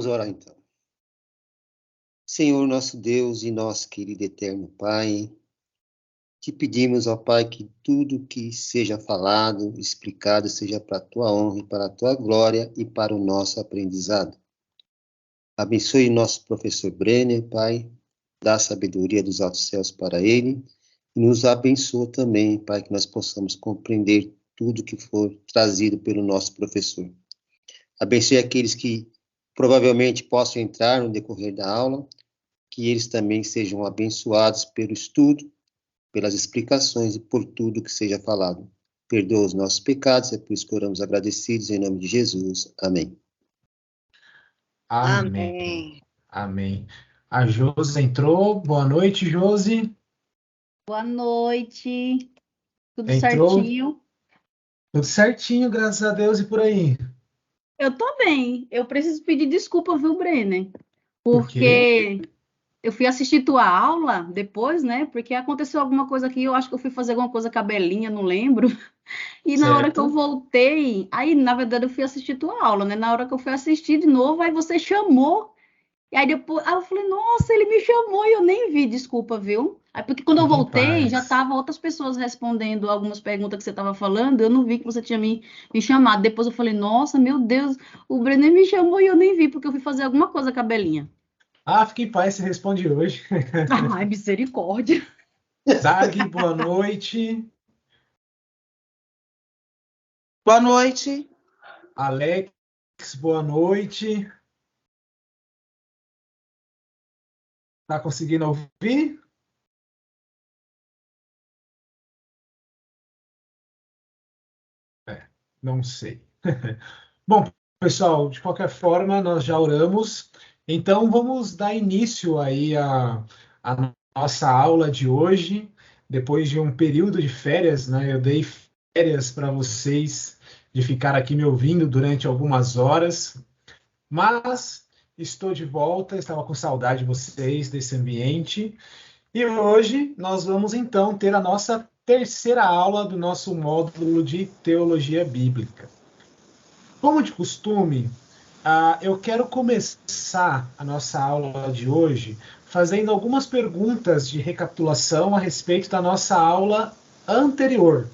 orar então. Senhor nosso Deus e nosso querido eterno Pai, te pedimos, ó Pai, que tudo que seja falado, explicado, seja para a tua honra e para a tua glória e para o nosso aprendizado. Abençoe nosso professor Brenner, Pai, dá a sabedoria dos altos céus para ele e nos abençoa também, Pai, que nós possamos compreender tudo que for trazido pelo nosso professor. Abençoe aqueles que provavelmente possam entrar no decorrer da aula, que eles também sejam abençoados pelo estudo, pelas explicações e por tudo que seja falado. Perdoa os nossos pecados, é por isso que oramos agradecidos, em nome de Jesus. Amém. Amém. Amém. A Josi entrou. Boa noite, Josi. Boa noite. Tudo Entrou? certinho? Tudo certinho, graças a Deus, e por aí? Eu tô bem. Eu preciso pedir desculpa, viu, Brenner? Por quê? Porque eu fui assistir tua aula depois, né? Porque aconteceu alguma coisa aqui, eu acho que eu fui fazer alguma coisa com a Belinha, não lembro. E na hora que eu Certo. voltei, aí, na verdade, eu fui assistir tua aula, né? Na hora que eu fui assistir de novo, aí você chamou. E aí depois, aí eu falei, nossa, ele me chamou e eu nem vi, desculpa, viu? Aí porque quando eu Fique em voltei, já paz. estavam outras pessoas respondendo algumas perguntas que você estava falando, eu não vi que você tinha me chamado. Depois eu falei, nossa, meu Deus, o Brenner me chamou e eu nem vi, porque eu fui fazer alguma coisa com a Belinha. Ah, fique em paz, você responde hoje. Ai, misericórdia. Dag, boa noite. Boa noite. Alex, boa noite. Tá conseguindo ouvir? Não sei. Bom, pessoal, de qualquer forma, nós já oramos. Então, vamos dar início aí à nossa aula de hoje. Depois de um período de férias, né? Eu dei férias para vocês de ficar aqui me ouvindo durante algumas horas. Mas estou de volta, estava com saudade de vocês, desse ambiente. E hoje nós vamos então ter a nossa terceira aula do nosso módulo de Teologia Bíblica. Como de costume, eu quero começar a nossa aula de hoje fazendo algumas perguntas de recapitulação a respeito da nossa aula anterior,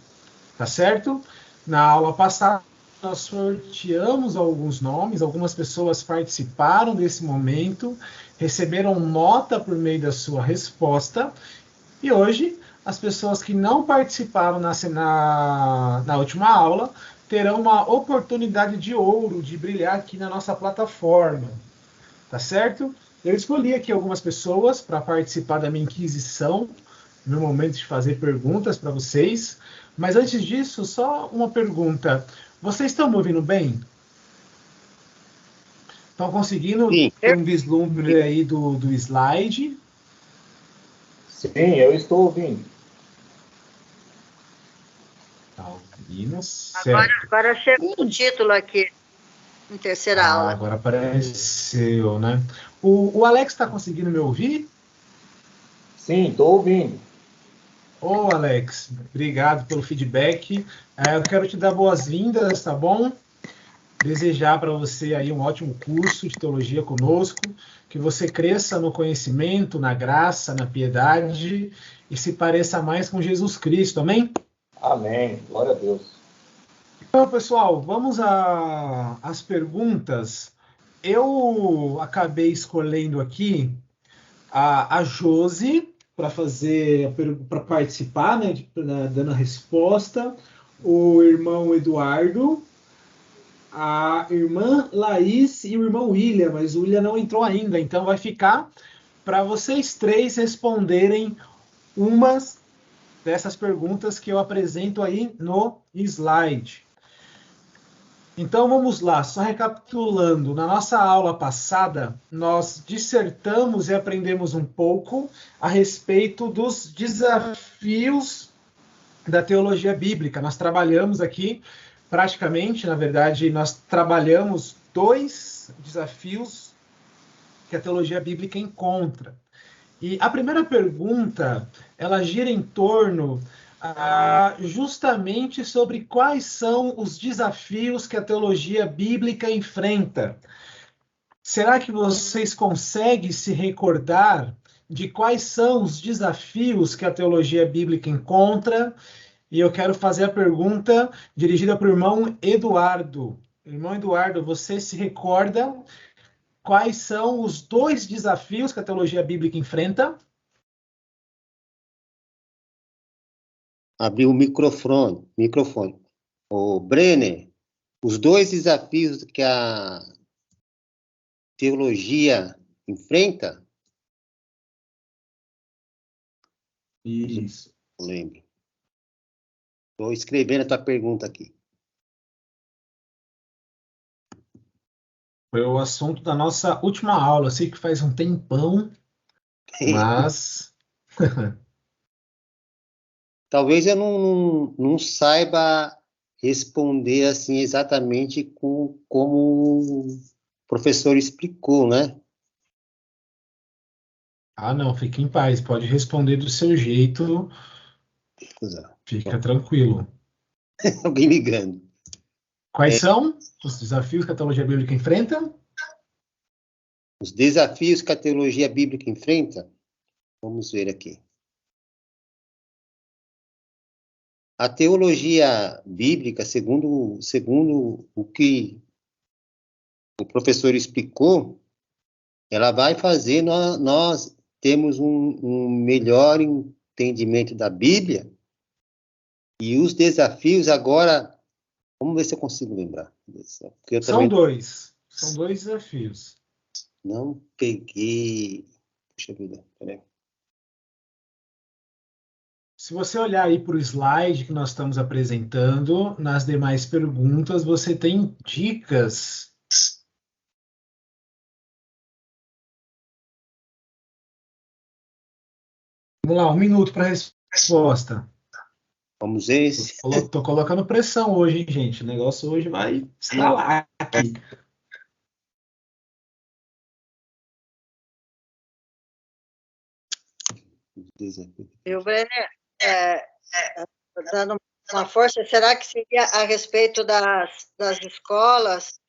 tá certo? Na aula passada, nós sorteamos alguns nomes, algumas pessoas participaram desse momento, receberam nota por meio da sua resposta, e hoje as pessoas que não participaram na última aula terão uma oportunidade de ouro de brilhar aqui na nossa plataforma, tá certo? Eu escolhi aqui algumas pessoas para participar da minha inquisição, no momento de fazer perguntas para vocês, mas antes disso, só uma pergunta. Vocês estão me ouvindo bem? Estão conseguindo ter um vislumbre aí do slide? Sim, eu estou ouvindo. Tá ouvindo, certo. Agora chegou o título aqui, em terceira aula. Agora apareceu, né? O Alex está conseguindo me ouvir? Sim, estou ouvindo. Ô, Alex, obrigado pelo feedback. Eu quero te dar boas-vindas, tá bom? Desejar para você aí um ótimo curso de teologia conosco, que você cresça no conhecimento, na graça, na piedade e se pareça mais com Jesus Cristo, amém? Amém, glória a Deus. Então, pessoal, vamos às perguntas. Eu acabei escolhendo aqui a Josi para participar, né, dando a resposta, o irmão Eduardo, a irmã Laís e o irmão William, mas o William não entrou ainda, então vai ficar para vocês três responderem umas dessas perguntas que eu apresento aí no slide. Então vamos lá, só recapitulando, na nossa aula passada, nós dissertamos e aprendemos um pouco a respeito dos desafios da teologia bíblica. Nós trabalhamos aqui, praticamente, na verdade, nós trabalhamos 2 desafios que a teologia bíblica encontra. E a primeira pergunta, ela gira em torno justamente sobre quais são os desafios que a teologia bíblica enfrenta. será que vocês conseguem se recordar de quais são os desafios que a teologia bíblica encontra? E eu quero fazer a pergunta dirigida para o irmão Eduardo. Irmão Eduardo, você se recorda quais são os 2 desafios que a teologia bíblica enfrenta? Abrir o microfone. O Brenner, os 2 desafios que a teologia enfrenta? Isso. Eu lembro. Estou escrevendo a tua pergunta aqui. Foi o assunto da nossa última aula. Eu sei que faz um tempão, mas... Talvez eu não saiba responder assim exatamente como o professor explicou, né? Ah, não, fique em paz. Pode responder do seu jeito. Fica tranquilo. Alguém ligando. Quais são os desafios que a teologia bíblica enfrenta? Os desafios que a teologia bíblica enfrenta? Vamos ver aqui. A teologia bíblica, segundo o que o professor explicou, ela vai fazer nós temos um melhor entendimento da Bíblia, e os desafios agora, vamos ver se eu consigo lembrar. São 2 desafios. Não peguei. Puxa vida, peraí. Se você olhar aí para o slide que nós estamos apresentando, nas demais perguntas, você tem dicas. Vamos lá, 1 minuto para a resposta. Vamos ver esse. Estou colocando pressão hoje, hein, gente? O negócio hoje vai estralar aqui. E o Brenner, dando uma força, será que seria a respeito das escolas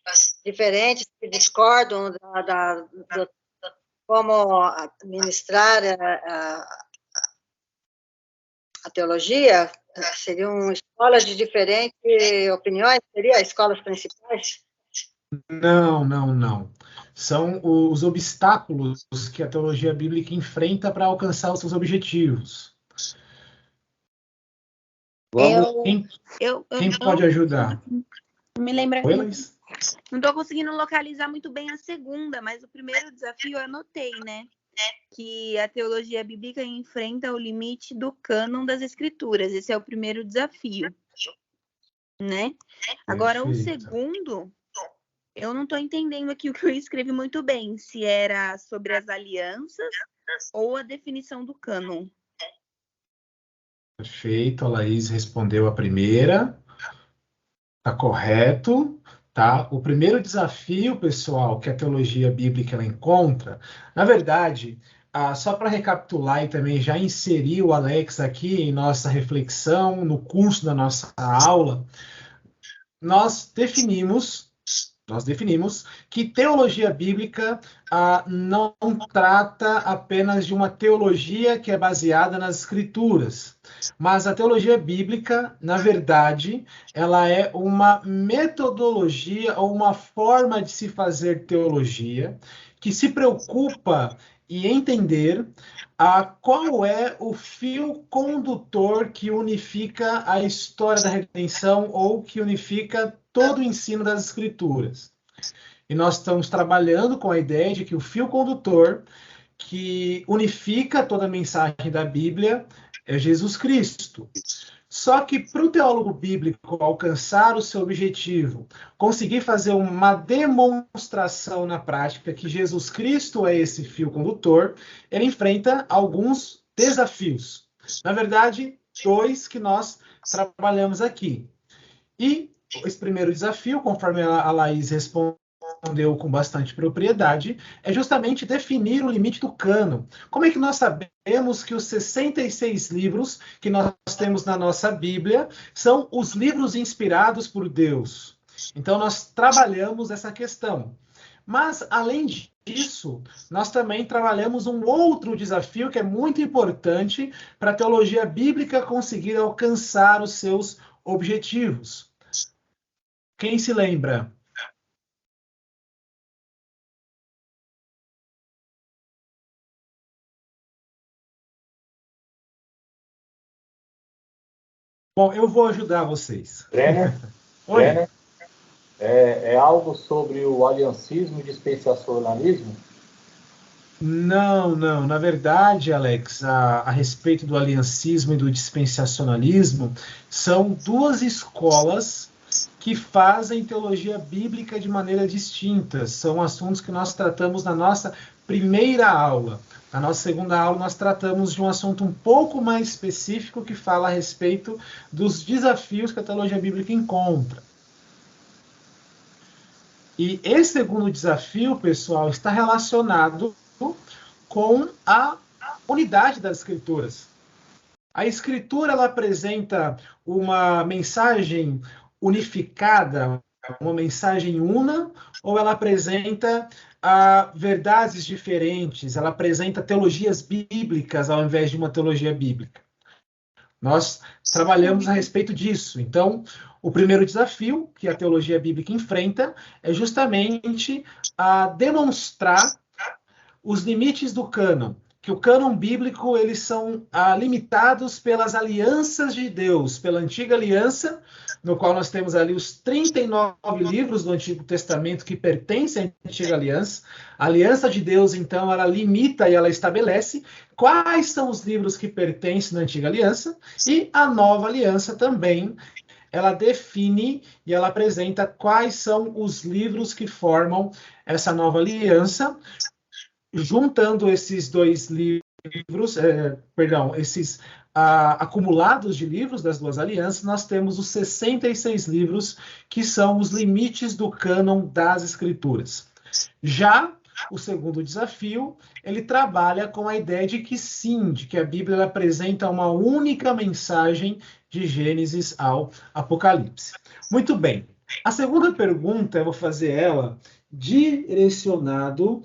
diferentes que discordam do como administrar a teologia? Seriam escolas de diferentes opiniões? Seria escolas principais? Não. São os obstáculos que a teologia bíblica enfrenta para alcançar os seus objetivos. Quem pode ajudar? Me lembra. Oi, Luiz? Não estou conseguindo localizar muito bem a segunda, mas o primeiro desafio eu anotei, né? Que a teologia bíblica enfrenta o limite do cânon das escrituras. Esse é o primeiro desafio, né? Agora, o segundo, eu não estou entendendo aqui o que eu escrevi muito bem, se era sobre as alianças ou a definição do cânon. Perfeito, a Laís respondeu a primeira. Está correto. Tá? O primeiro desafio, pessoal, que a teologia bíblica ela encontra, na verdade, só para recapitular e também já inserir o Alex aqui em nossa reflexão, no curso da nossa aula, nós definimos que teologia bíblica não trata apenas de uma teologia que é baseada nas escrituras, mas a teologia bíblica, na verdade, ela é uma metodologia ou uma forma de se fazer teologia que se preocupa em entender qual é o fio condutor que unifica a história da redenção ou que unifica todo o ensino das Escrituras. E nós estamos trabalhando com a ideia de que o fio condutor que unifica toda a mensagem da Bíblia é Jesus Cristo. Só que para o teólogo bíblico alcançar o seu objetivo, conseguir fazer uma demonstração na prática que Jesus Cristo é esse fio condutor, ele enfrenta alguns desafios. Na verdade, 2 que nós trabalhamos aqui. E esse primeiro desafio, conforme a Laís respondeu com bastante propriedade, é justamente definir o limite do cânon. Como é que nós sabemos que os 66 livros que nós temos na nossa Bíblia são os livros inspirados por Deus? Então, nós trabalhamos essa questão. Mas, além disso, nós também trabalhamos um outro desafio que é muito importante para a teologia bíblica conseguir alcançar os seus objetivos. Quem se lembra? Bom, eu vou ajudar vocês. Brenner, Oi. Brenner, é algo sobre o aliancismo e dispensacionalismo? Não. Na verdade, Alex, a respeito do aliancismo e do dispensacionalismo, são duas escolas que fazem teologia bíblica de maneira distinta. São assuntos que nós tratamos na nossa primeira aula. Na nossa segunda aula, nós tratamos de um assunto um pouco mais específico que fala a respeito dos desafios que a teologia bíblica encontra. E esse segundo desafio, pessoal, está relacionado com a unidade das Escrituras. A Escritura ela apresenta uma mensagem unificada, uma mensagem una, ou ela apresenta verdades diferentes, ela apresenta teologias bíblicas ao invés de uma teologia bíblica. Nós trabalhamos a respeito disso. Então, o primeiro desafio que a teologia bíblica enfrenta é justamente demonstrar os limites do cânon, que o cânon bíblico eles são limitados pelas alianças de Deus, pela antiga aliança, no qual nós temos ali os 39 livros do Antigo Testamento que pertencem à antiga aliança. A aliança de Deus, então, ela limita e ela estabelece quais são os livros que pertencem à antiga aliança, e a nova aliança também, ela define e ela apresenta quais são os livros que formam essa nova aliança. Juntando esses dois livros, esses acumulados de livros das duas alianças, nós temos os 66 livros que são os limites do cânon das Escrituras. Já o segundo desafio, ele trabalha com a ideia de que sim, de que a Bíblia ela apresenta uma única mensagem de Gênesis ao Apocalipse. Muito bem. A segunda pergunta, eu vou fazer ela direcionado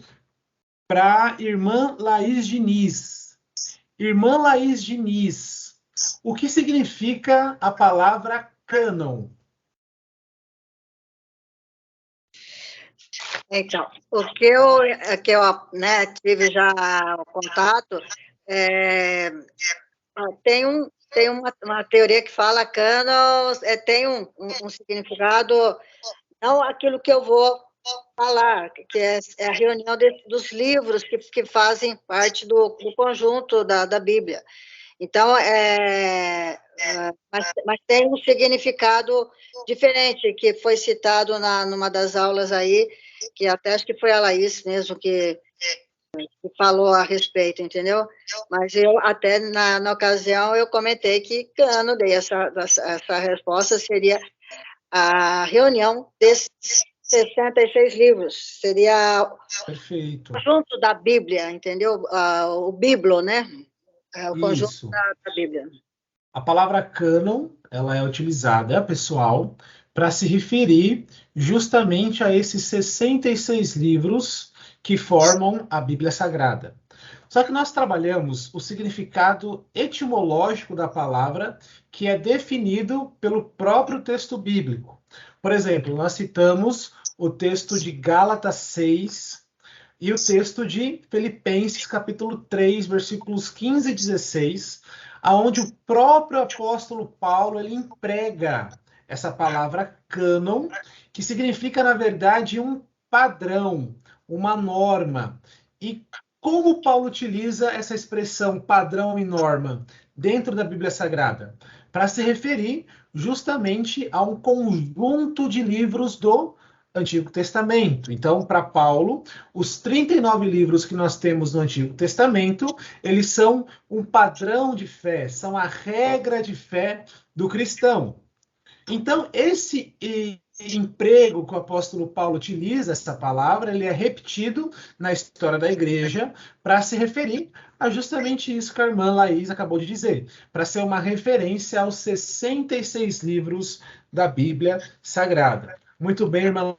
para a irmã Laís Diniz. Irmã Laís Diniz, o que significa a palavra cânon? Então, o que eu tive já contato, tem uma teoria que fala cânon, tem um significado, não aquilo que eu vou falar, que é a reunião dos livros que fazem parte do conjunto da Bíblia. Então, mas tem um significado diferente, que foi citado numa das aulas aí, que até acho que foi a Laís mesmo que falou a respeito, entendeu? Mas eu, até na ocasião, eu comentei que cânon, dei essa resposta, seria a reunião desses 66 livros, seria Perfeito. o conjunto da Bíblia, entendeu? O Bíblo, né? O conjunto da Bíblia. A palavra cânon, ela é utilizada, pessoal, para se referir justamente a esses 66 livros que formam a Bíblia Sagrada. Só que nós trabalhamos o significado etimológico da palavra, que é definido pelo próprio texto bíblico. Por exemplo, nós citamos o texto de Gálatas 6 e o texto de Filipenses, capítulo 3, versículos 15 e 16, aonde o próprio apóstolo Paulo ele emprega essa palavra cânon, que significa, na verdade, um padrão, uma norma. E como Paulo utiliza essa expressão padrão e norma dentro da Bíblia Sagrada? Para se referir justamente a um conjunto de livros do Antigo Testamento. Então, para Paulo, os 39 livros que nós temos no Antigo Testamento, eles são um padrão de fé, são a regra de fé do cristão. Então, esse emprego que o apóstolo Paulo utiliza, essa palavra, ele é repetido na história da igreja para se referir a justamente isso que a irmã Laís acabou de dizer, para ser uma referência aos 66 livros da Bíblia Sagrada. Muito bem, irmã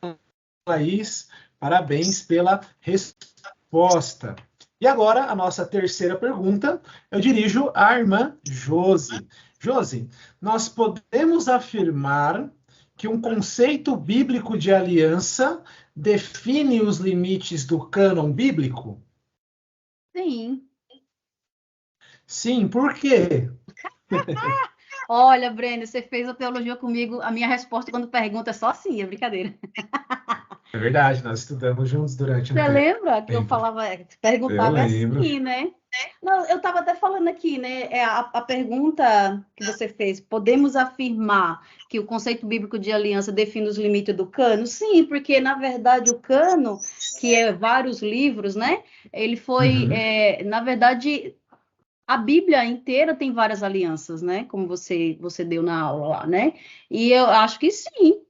Laís. Parabéns pela resposta. E agora, a nossa terceira pergunta, eu dirijo à irmã Josi. Josi, nós podemos afirmar que um conceito bíblico de aliança define os limites do cânon bíblico? Sim. Sim, por quê? Olha, Breno, você fez a teologia comigo. A minha resposta quando pergunta é só assim, é brincadeira. É verdade, nós estudamos juntos durante um Você tempo. lembra que eu falava, perguntava Eu lembro. assim, né? Não, eu estava até falando aqui, né? A pergunta que você fez, podemos afirmar que o conceito bíblico de aliança define os limites do cano? Sim, porque na verdade o cano, que é vários livros, né? Ele foi, na verdade, a Bíblia inteira tem várias alianças, né? Como você deu na aula lá, né? E eu acho que sim.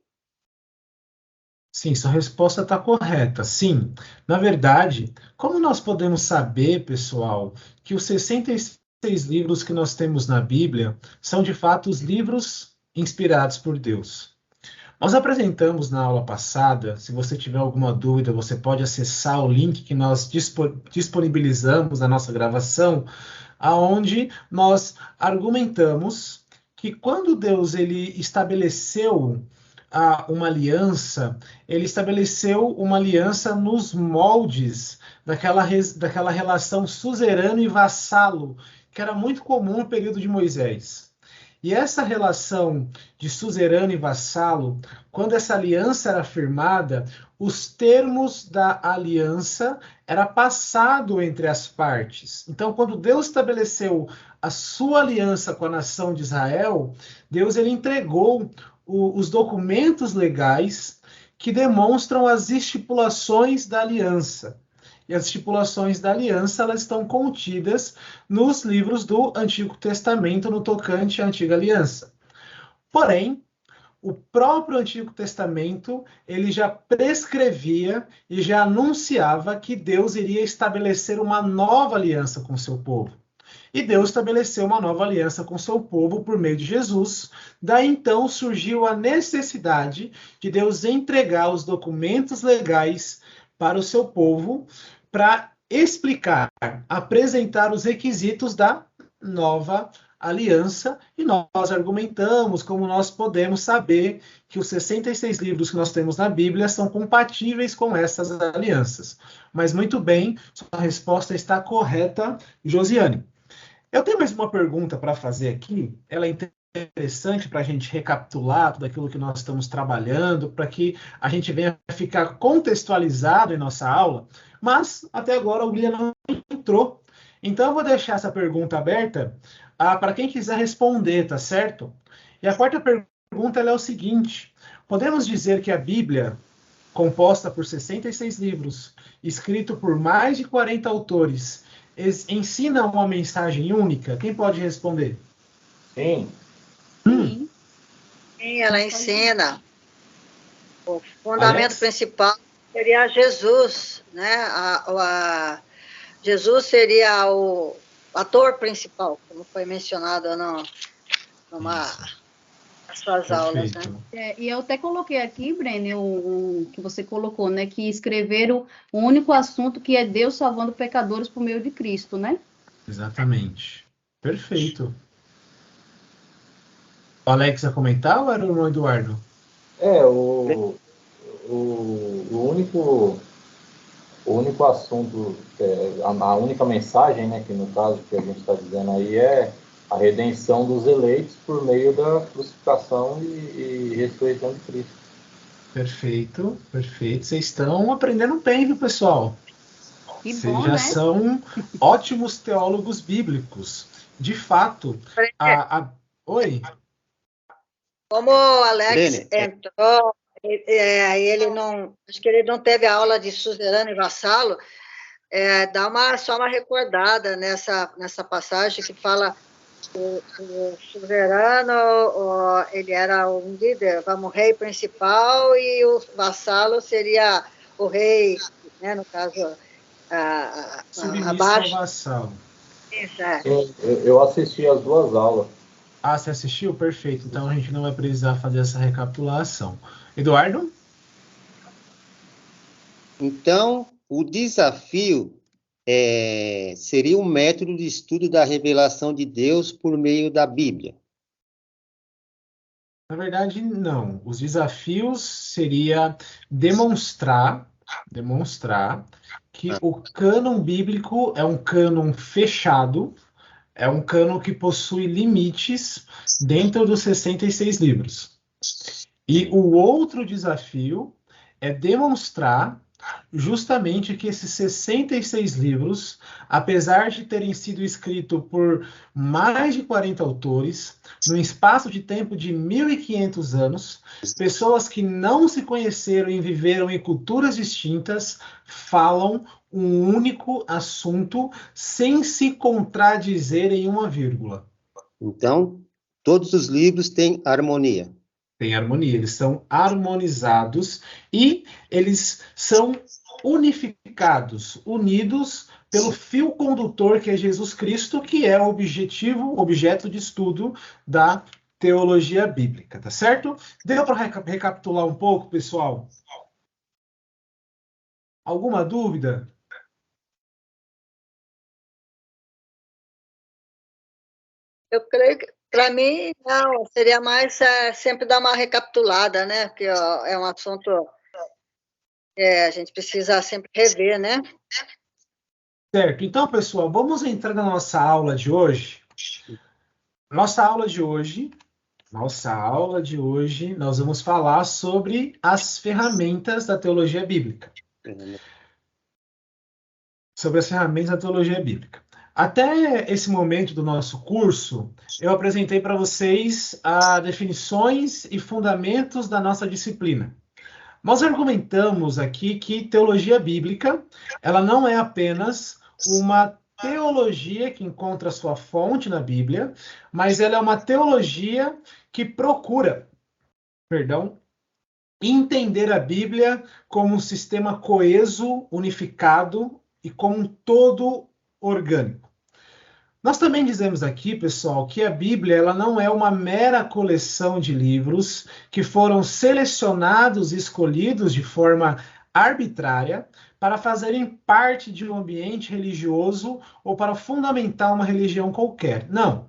Sim, sua resposta está correta. Sim, na verdade, como nós podemos saber, pessoal, que os 66 livros que nós temos na Bíblia são de fato os livros inspirados por Deus? Nós apresentamos na aula passada, se você tiver alguma dúvida, você pode acessar o link que nós disponibilizamos na nossa gravação, aonde nós argumentamos que quando Deus ele estabeleceu uma aliança, ele estabeleceu uma aliança nos moldes daquela relação suzerano e vassalo, que era muito comum no período de Moisés. E essa relação de suzerano e vassalo, quando essa aliança era firmada, os termos da aliança era passado entre as partes. Então, quando Deus estabeleceu a sua aliança com a nação de Israel, Deus ele entregou os documentos legais que demonstram as estipulações da aliança. E as estipulações da aliança elas estão contidas nos livros do Antigo Testamento no tocante à Antiga Aliança. Porém, o próprio Antigo Testamento ele já prescrevia e já anunciava que Deus iria estabelecer uma nova aliança com seu povo. E Deus estabeleceu uma nova aliança com seu povo por meio de Jesus. Daí então surgiu a necessidade de Deus entregar os documentos legais para o seu povo, para explicar, apresentar os requisitos da nova aliança, e nós argumentamos como nós podemos saber que os 66 livros que nós temos na Bíblia são compatíveis com essas alianças. Mas muito bem, sua resposta está correta, Josiane. Eu tenho mais uma pergunta para fazer aqui, ela é interessante para a gente recapitular tudo aquilo que nós estamos trabalhando, para que a gente venha ficar contextualizado em nossa aula, mas até agora o William não entrou. Então eu vou deixar essa pergunta aberta para quem quiser responder, tá certo? E a quarta pergunta é o seguinte: podemos dizer que a Bíblia, composta por 66 livros, escrito por mais de 40 autores, ensina uma mensagem única? Quem pode responder? Sim. Sim. Sim, ela ensina. O fundamento principal seria Jesus, né? Jesus seria o ator principal, como foi mencionado nas suas aulas, né? E eu até coloquei aqui, Breno, o que você colocou, né? Que escreveram o único assunto que é Deus salvando pecadores por meio de Cristo, né? Exatamente. Perfeito. O Alex ia comentar ou era o Eduardo? O único assunto, a única mensagem, né, que no caso que a gente está dizendo aí é a redenção dos eleitos por meio da crucificação e ressurreição de Cristo. Perfeito, perfeito. Vocês estão aprendendo bem, viu, pessoal? Que Vocês bom, já né? são ótimos teólogos bíblicos. De fato, Oi? Como o Alex Breno, entrou, acho que ele não teve a aula de suzerano e vassalo, dá só uma recordada nessa passagem que fala o suzerano, ele era um líder, o rei principal, e o vassalo seria o rei, né, no caso, abaixo. Ao vassalo. Isso, Eu assisti as duas aulas. Ah, você assistiu? Perfeito. Então a gente não vai precisar fazer essa recapitulação. Eduardo? Então, o desafio seria um método de estudo da revelação de Deus por meio da Bíblia. Na verdade, não. Os desafios seria demonstrar que o cânon bíblico é um cânon fechado, é um cânon que possui limites dentro dos 66 livros. E o outro desafio é demonstrar justamente que esses 66 livros, apesar de terem sido escritos por mais de 40 autores, num espaço de tempo de 1.500 anos, pessoas que não se conheceram e viveram em culturas distintas, falam um único assunto sem se contradizer em uma vírgula. Então, todos os livros têm harmonia. Tem harmonia, eles são harmonizados e eles são unificados, unidos pelo fio condutor que é Jesus Cristo, que é o objeto de estudo da teologia bíblica, tá certo? Deu para recapitular um pouco, pessoal? Alguma dúvida? Eu creio que, para mim, não, seria mais sempre dar uma recapitulada, né? Porque ó, é um assunto a gente precisa sempre rever, né? Certo. Então, pessoal, vamos entrar na nossa aula de hoje. Nossa aula de hoje, nós vamos falar sobre as ferramentas da teologia bíblica. Sobre as ferramentas da teologia bíblica. Até esse momento do nosso curso, eu apresentei para vocês as definições e fundamentos da nossa disciplina. Nós argumentamos aqui que teologia bíblica, ela não é apenas uma teologia que encontra sua fonte na Bíblia, mas ela é uma teologia que procura, entender a Bíblia como um sistema coeso, unificado e como um todo orgânico. Nós também dizemos aqui, pessoal, que a Bíblia ela não é uma mera coleção de livros que foram selecionados e escolhidos de forma arbitrária para fazerem parte de um ambiente religioso ou para fundamentar uma religião qualquer. Não.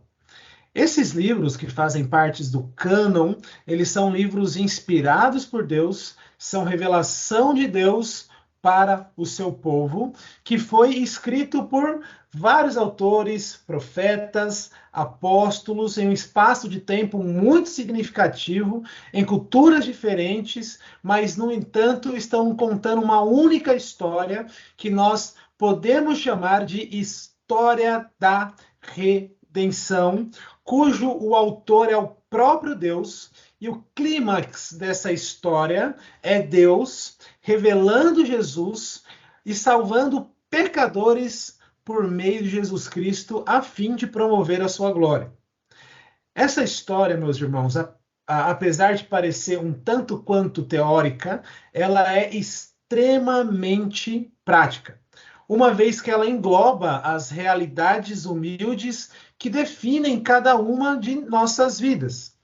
Esses livros que fazem parte do cânon, eles são livros inspirados por Deus, são revelação de Deus para o seu povo, que foi escrito por vários autores, profetas, apóstolos, em um espaço de tempo muito significativo, em culturas diferentes, mas, no entanto, estão contando uma única história que nós podemos chamar de história da redenção, cujo o autor é o próprio Deus, e o clímax dessa história é Deus revelando Jesus e salvando pecadores por meio de Jesus Cristo, a fim de promover a sua glória. Essa história, meus irmãos, apesar de parecer um tanto quanto teórica, ela é extremamente prática, uma vez que ela engloba as realidades humildes que definem cada uma de nossas vidas.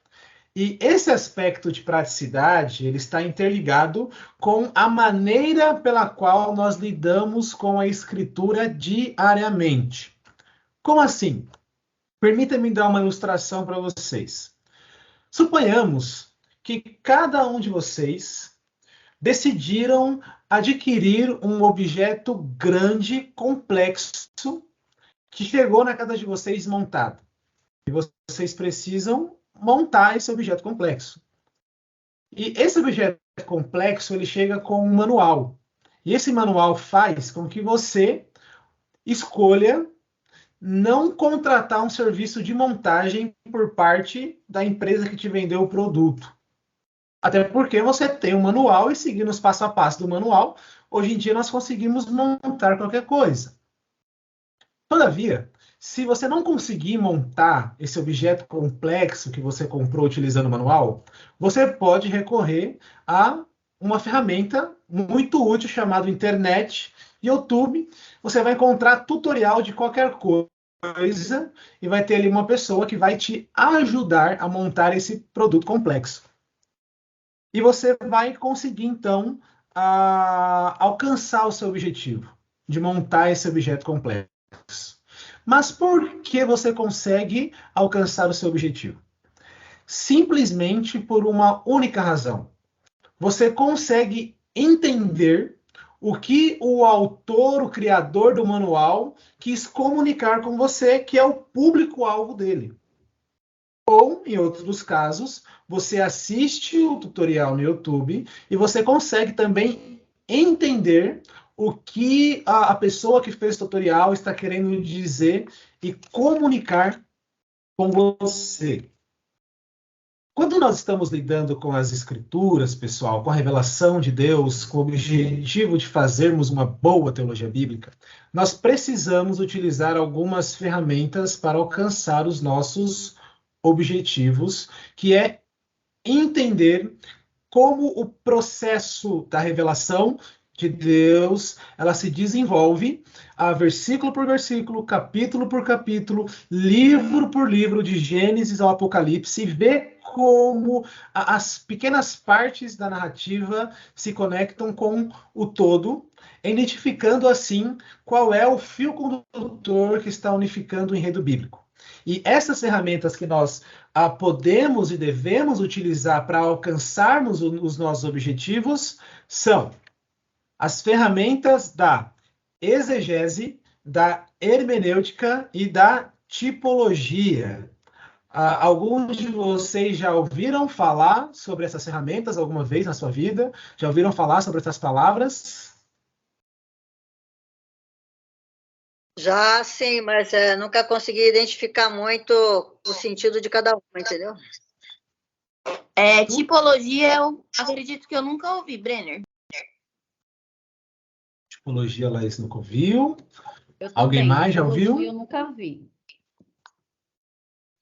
E esse aspecto de praticidade, ele está interligado com a maneira pela qual nós lidamos com a Escritura diariamente. Como assim? Permita-me dar uma ilustração para vocês. Suponhamos que cada um de vocês decidiram adquirir um objeto grande, complexo, que chegou na casa de vocês montado. E vocês precisam montar esse objeto complexo. E esse objeto complexo, ele chega com um manual. E esse manual faz com que você escolha não contratar um serviço de montagem por parte da empresa que te vendeu o produto. Até porque você tem um manual e seguindo os passo a passo do manual, hoje em dia nós conseguimos montar qualquer coisa. Todavia, se você não conseguir montar esse objeto complexo que você comprou utilizando o manual, você pode recorrer a uma ferramenta muito útil chamada internet, YouTube. Você vai encontrar tutorial de qualquer coisa e vai ter ali uma pessoa que vai te ajudar a montar esse produto complexo. E você vai conseguir, então, alcançar o seu objetivo, de montar esse objeto complexo. Mas por que você consegue alcançar o seu objetivo? Simplesmente por uma única razão. Você consegue entender o que o autor, o criador do manual, quis comunicar com você, que é o público-alvo dele. Ou, em outros casos, você assiste o tutorial no YouTube e você consegue também entender o que a pessoa que fez o tutorial está querendo dizer e comunicar com você. Quando nós estamos lidando com as escrituras, pessoal, com a revelação de Deus, com o objetivo de fazermos uma boa teologia bíblica, nós precisamos utilizar algumas ferramentas para alcançar os nossos objetivos, que é entender como o processo da revelação de Deus, ela se desenvolve versículo por versículo, capítulo por capítulo, livro por livro, de Gênesis ao Apocalipse, e ver como as pequenas partes da narrativa se conectam com o todo, identificando assim qual é o fio condutor que está unificando o enredo bíblico. E essas ferramentas que nós podemos e devemos utilizar para alcançarmos os nossos objetivos são as ferramentas da exegese, da hermenêutica e da tipologia. Alguns de vocês já ouviram falar sobre essas ferramentas alguma vez na sua vida? Já ouviram falar sobre essas palavras? Já sim, mas nunca consegui identificar muito o sentido de cada uma, entendeu? Tipologia, eu acredito que eu nunca ouvi, Brenner. Tipologia, Laís nunca ouviu. Eu Alguém também, mais já ouviu? Eu nunca vi.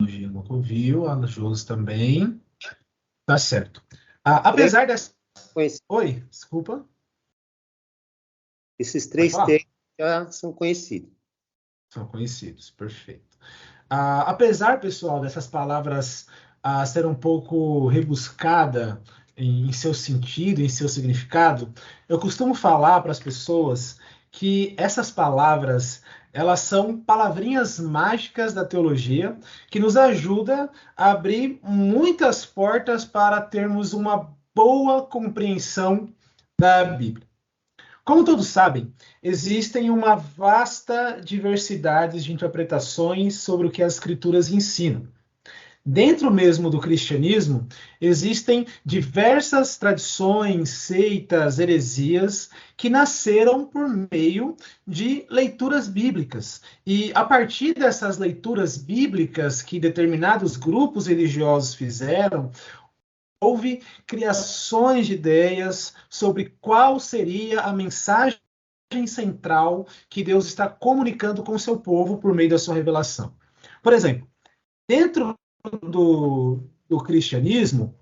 Tipologia nunca ouviu. A Josi também. Tá certo. Apesar dessa... Oi, desculpa. Esses três termos já são conhecidos. São conhecidos, perfeito. Apesar, pessoal, dessas palavras ser um pouco rebuscada em seu sentido, em seu significado, eu costumo falar para as pessoas que essas palavras, elas são palavrinhas mágicas da teologia que nos ajuda a abrir muitas portas para termos uma boa compreensão da Bíblia. Como todos sabem, existem uma vasta diversidade de interpretações sobre o que as escrituras ensinam. Dentro mesmo do cristianismo, existem diversas tradições, seitas, heresias que nasceram por meio de leituras bíblicas. E a partir dessas leituras bíblicas que determinados grupos religiosos fizeram, houve criações de ideias sobre qual seria a mensagem central que Deus está comunicando com o seu povo por meio da sua revelação. Por exemplo, dentro do cristianismo,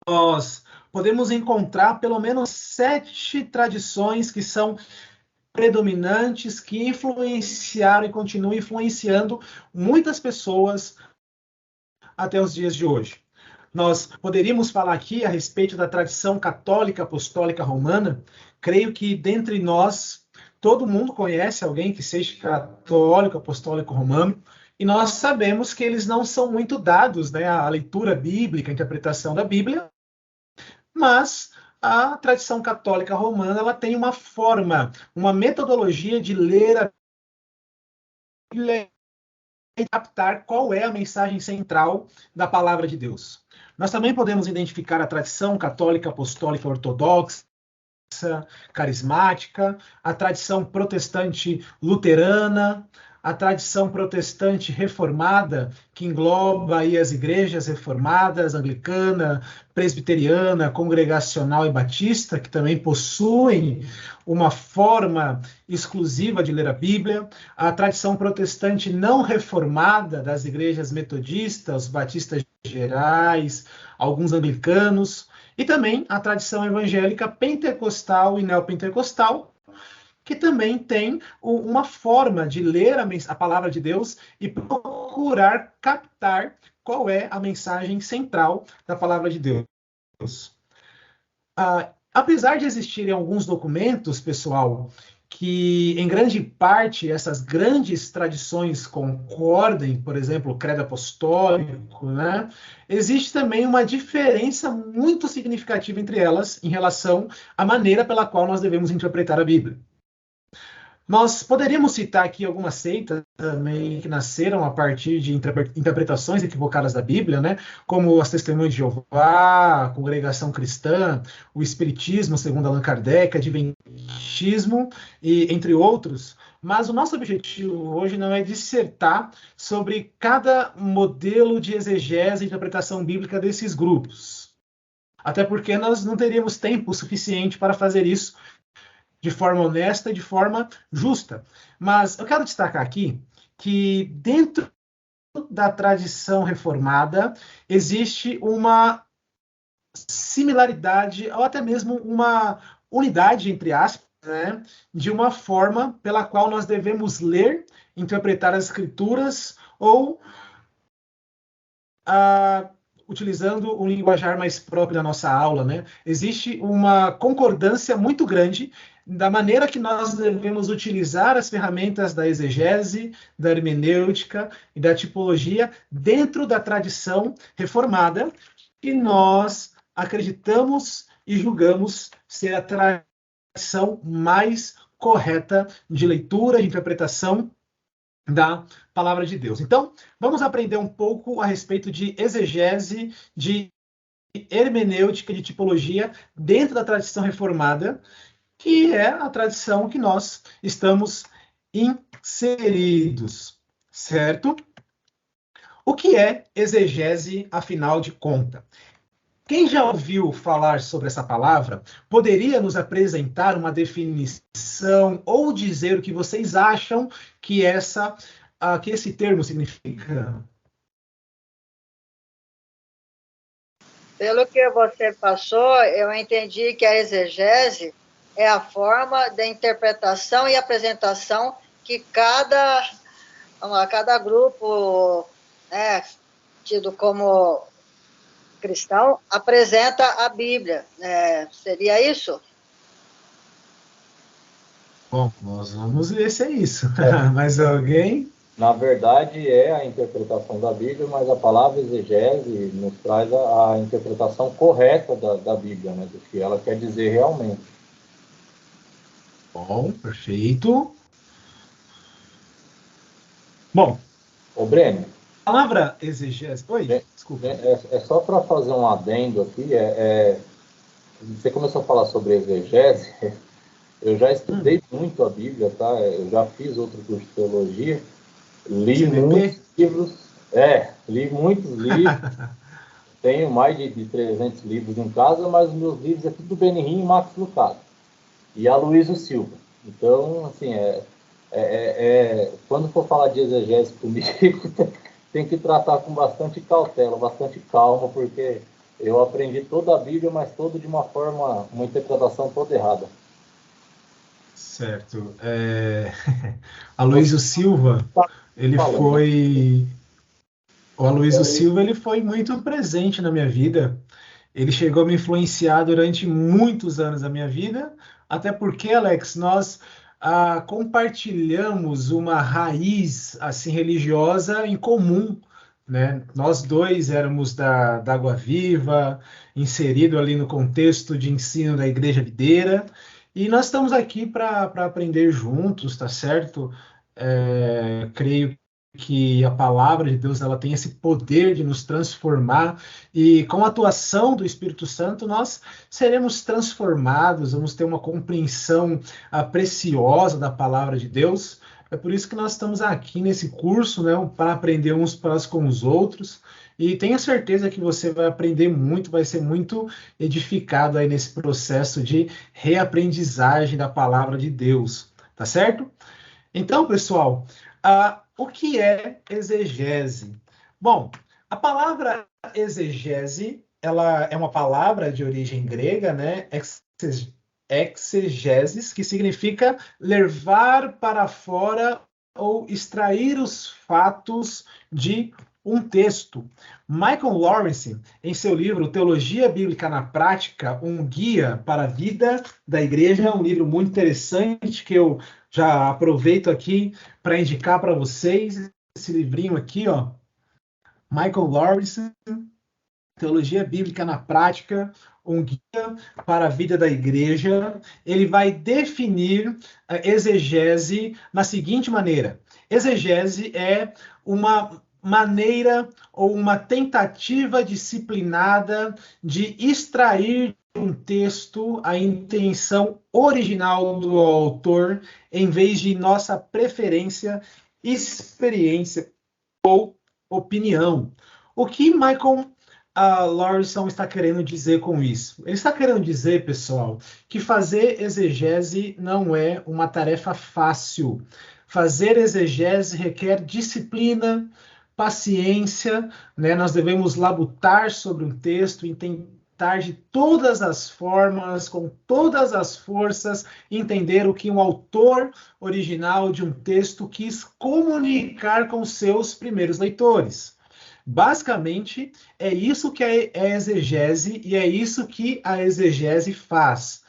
nós podemos encontrar pelo menos 7 tradições que são predominantes, que influenciaram e continuam influenciando muitas pessoas até os dias de hoje. Nós poderíamos falar aqui a respeito da tradição católica apostólica romana. Creio que dentre nós, todo mundo conhece alguém que seja católico apostólico romano, e nós sabemos que eles não são muito dados, né, à leitura bíblica, à interpretação da Bíblia, mas a tradição católica romana, ela tem uma forma, uma metodologia de ler a Bíblia e captar qual é a mensagem central da palavra de Deus. Nós também podemos identificar a tradição católica apostólica ortodoxa, carismática, a tradição protestante luterana, a tradição protestante reformada, que engloba aí as igrejas reformadas, anglicana, presbiteriana, congregacional e batista, que também possuem uma forma exclusiva de ler a Bíblia, a tradição protestante não reformada das igrejas metodistas, batistas gerais, alguns anglicanos, e também a tradição evangélica pentecostal e neopentecostal, que também tem uma forma de ler a palavra de Deus e procurar captar qual é a mensagem central da palavra de Deus. Apesar de existirem alguns documentos, pessoal, que em grande parte essas grandes tradições concordem, por exemplo, o credo apostólico, né? Existe também uma diferença muito significativa entre elas em relação à maneira pela qual nós devemos interpretar a Bíblia. Nós poderíamos citar aqui algumas seitas também que nasceram a partir de interpretações equivocadas da Bíblia, né? Como as Testemunhas de Jeová, a Congregação Cristã, o Espiritismo, segundo Allan Kardec, Adventismo, e entre outros. Mas o nosso objetivo hoje não é dissertar sobre cada modelo de exegese e interpretação bíblica desses grupos. Até porque nós não teríamos tempo suficiente para fazer isso de forma honesta e de forma justa. Mas eu quero destacar aqui que dentro da tradição reformada existe uma similaridade, ou até mesmo uma unidade, entre aspas, né, de uma forma pela qual nós devemos ler, interpretar as Escrituras, ou utilizando um linguajar mais próprio da nossa aula, né? Existe uma concordância muito grande da maneira que nós devemos utilizar as ferramentas da exegese, da hermenêutica e da tipologia dentro da tradição reformada, que nós acreditamos e julgamos ser a tradição mais correta de leitura, de interpretação da palavra de Deus. Então, vamos aprender um pouco a respeito de exegese, de hermenêutica, de tipologia dentro da tradição reformada, que é a tradição que nós estamos inseridos, certo? O que é exegese, afinal de contas? Quem já ouviu falar sobre essa palavra, poderia nos apresentar uma definição ou dizer o que vocês acham que esse termo significa? Pelo que você passou, eu entendi que a exegese é a forma de interpretação e apresentação que cada grupo, né, tido como cristão, apresenta a Bíblia. Seria isso? Bom, nós vamos ver se é isso. Mais alguém? Na verdade, é a interpretação da Bíblia, mas a palavra exegese nos traz a interpretação correta da Bíblia, né, do que ela quer dizer realmente. Bom, perfeito. Bom. Ô, Breno. A palavra exegese... Oi, desculpa. É só para fazer um adendo aqui. Você começou a falar sobre exegese. Eu já estudei muito a Bíblia, tá? Eu já fiz outro curso de teologia. Li muitos livros. Li muitos livros. Tenho mais de 300 livros em casa, mas os meus livros é tudo Benihim e Max Lucado. E Aloysio Silva. Então, assim, quando for falar de exegese comigo, tem que tratar com bastante cautela, bastante calma, porque eu aprendi toda a Bíblia, mas toda de uma interpretação toda errada. Certo. Aloysio Silva, o Aloysio Silva, ele foi muito presente na minha vida. Ele chegou a me influenciar durante muitos anos da minha vida, até porque, Alex, nós compartilhamos uma raiz assim religiosa em comum, né? Nós dois éramos da Água Viva, inserido ali no contexto de ensino da Igreja Videira, e nós estamos aqui para aprender juntos, tá certo? Creio que a palavra de Deus ela tem esse poder de nos transformar, e com a atuação do Espírito Santo nós seremos transformados, vamos ter uma compreensão preciosa da palavra de Deus. É por isso que nós estamos aqui nesse curso, né, para aprender uns com os outros, e tenha certeza que você vai aprender muito, vai ser muito edificado aí nesse processo de reaprendizagem da palavra de Deus, tá certo? Então, pessoal, o que é exegese? Bom, a palavra exegese, ela é uma palavra de origem grega, né? Exegesis, que significa levar para fora ou extrair os fatos de um texto. Michael Lawrence, em seu livro Teologia Bíblica na Prática, um guia para a vida da igreja, um livro muito interessante que eu já aproveito aqui para indicar para vocês, esse livrinho aqui, ó, Michael Lawrence, Teologia Bíblica na Prática, um guia para a vida da igreja. Ele vai definir a exegese na seguinte maneira. Exegese é uma maneira ou uma tentativa disciplinada de extrair de um texto a intenção original do autor, em vez de nossa preferência, experiência ou opinião. O que Michael Lawrence está querendo dizer com isso? Ele está querendo dizer, pessoal, que fazer exegese não é uma tarefa fácil. Fazer exegese requer disciplina, paciência, né? Nós devemos labutar sobre um texto e tentar de todas as formas, com todas as forças, entender o que um autor original de um texto quis comunicar com seus primeiros leitores. Basicamente, é isso que é exegese e é isso que a exegese faz.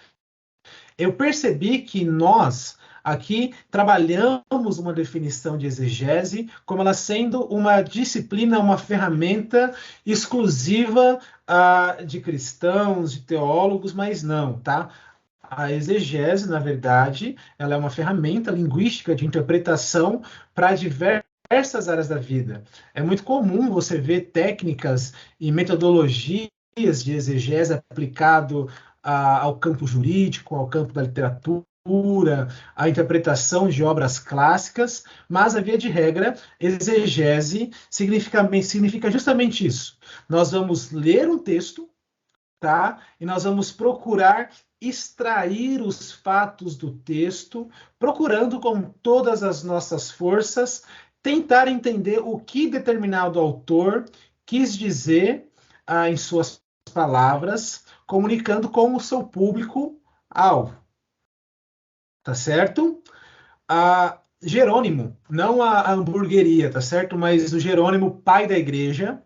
Eu percebi que nós aqui trabalhamos uma definição de exegese como ela sendo uma disciplina, uma ferramenta exclusiva de cristãos, de teólogos, mas não, tá? A exegese, na verdade, ela é uma ferramenta linguística de interpretação para diversas áreas da vida. É muito comum você ver técnicas e metodologias de exegese aplicado ao campo jurídico, ao campo da literatura, a interpretação de obras clássicas, mas, a via de regra, exegese significa justamente isso. Nós vamos ler um texto, tá? E nós vamos procurar extrair os fatos do texto, procurando com todas as nossas forças tentar entender o que determinado autor quis dizer em suas palavras, comunicando com o seu público-alvo. Tá certo? Jerônimo, não a hamburgueria, tá certo? Mas o Jerônimo, pai da igreja,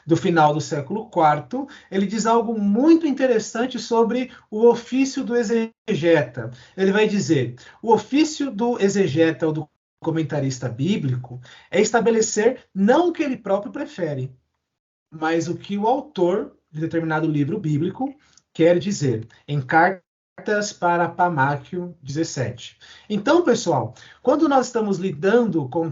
do final do século IV, ele diz algo muito interessante sobre o ofício do exegeta. Ele vai dizer, o ofício do exegeta ou do comentarista bíblico é estabelecer não o que ele próprio prefere, mas o que o autor de determinado livro bíblico quer dizer, em Cartas para Pamáquio 17. Então, pessoal, quando nós estamos lidando com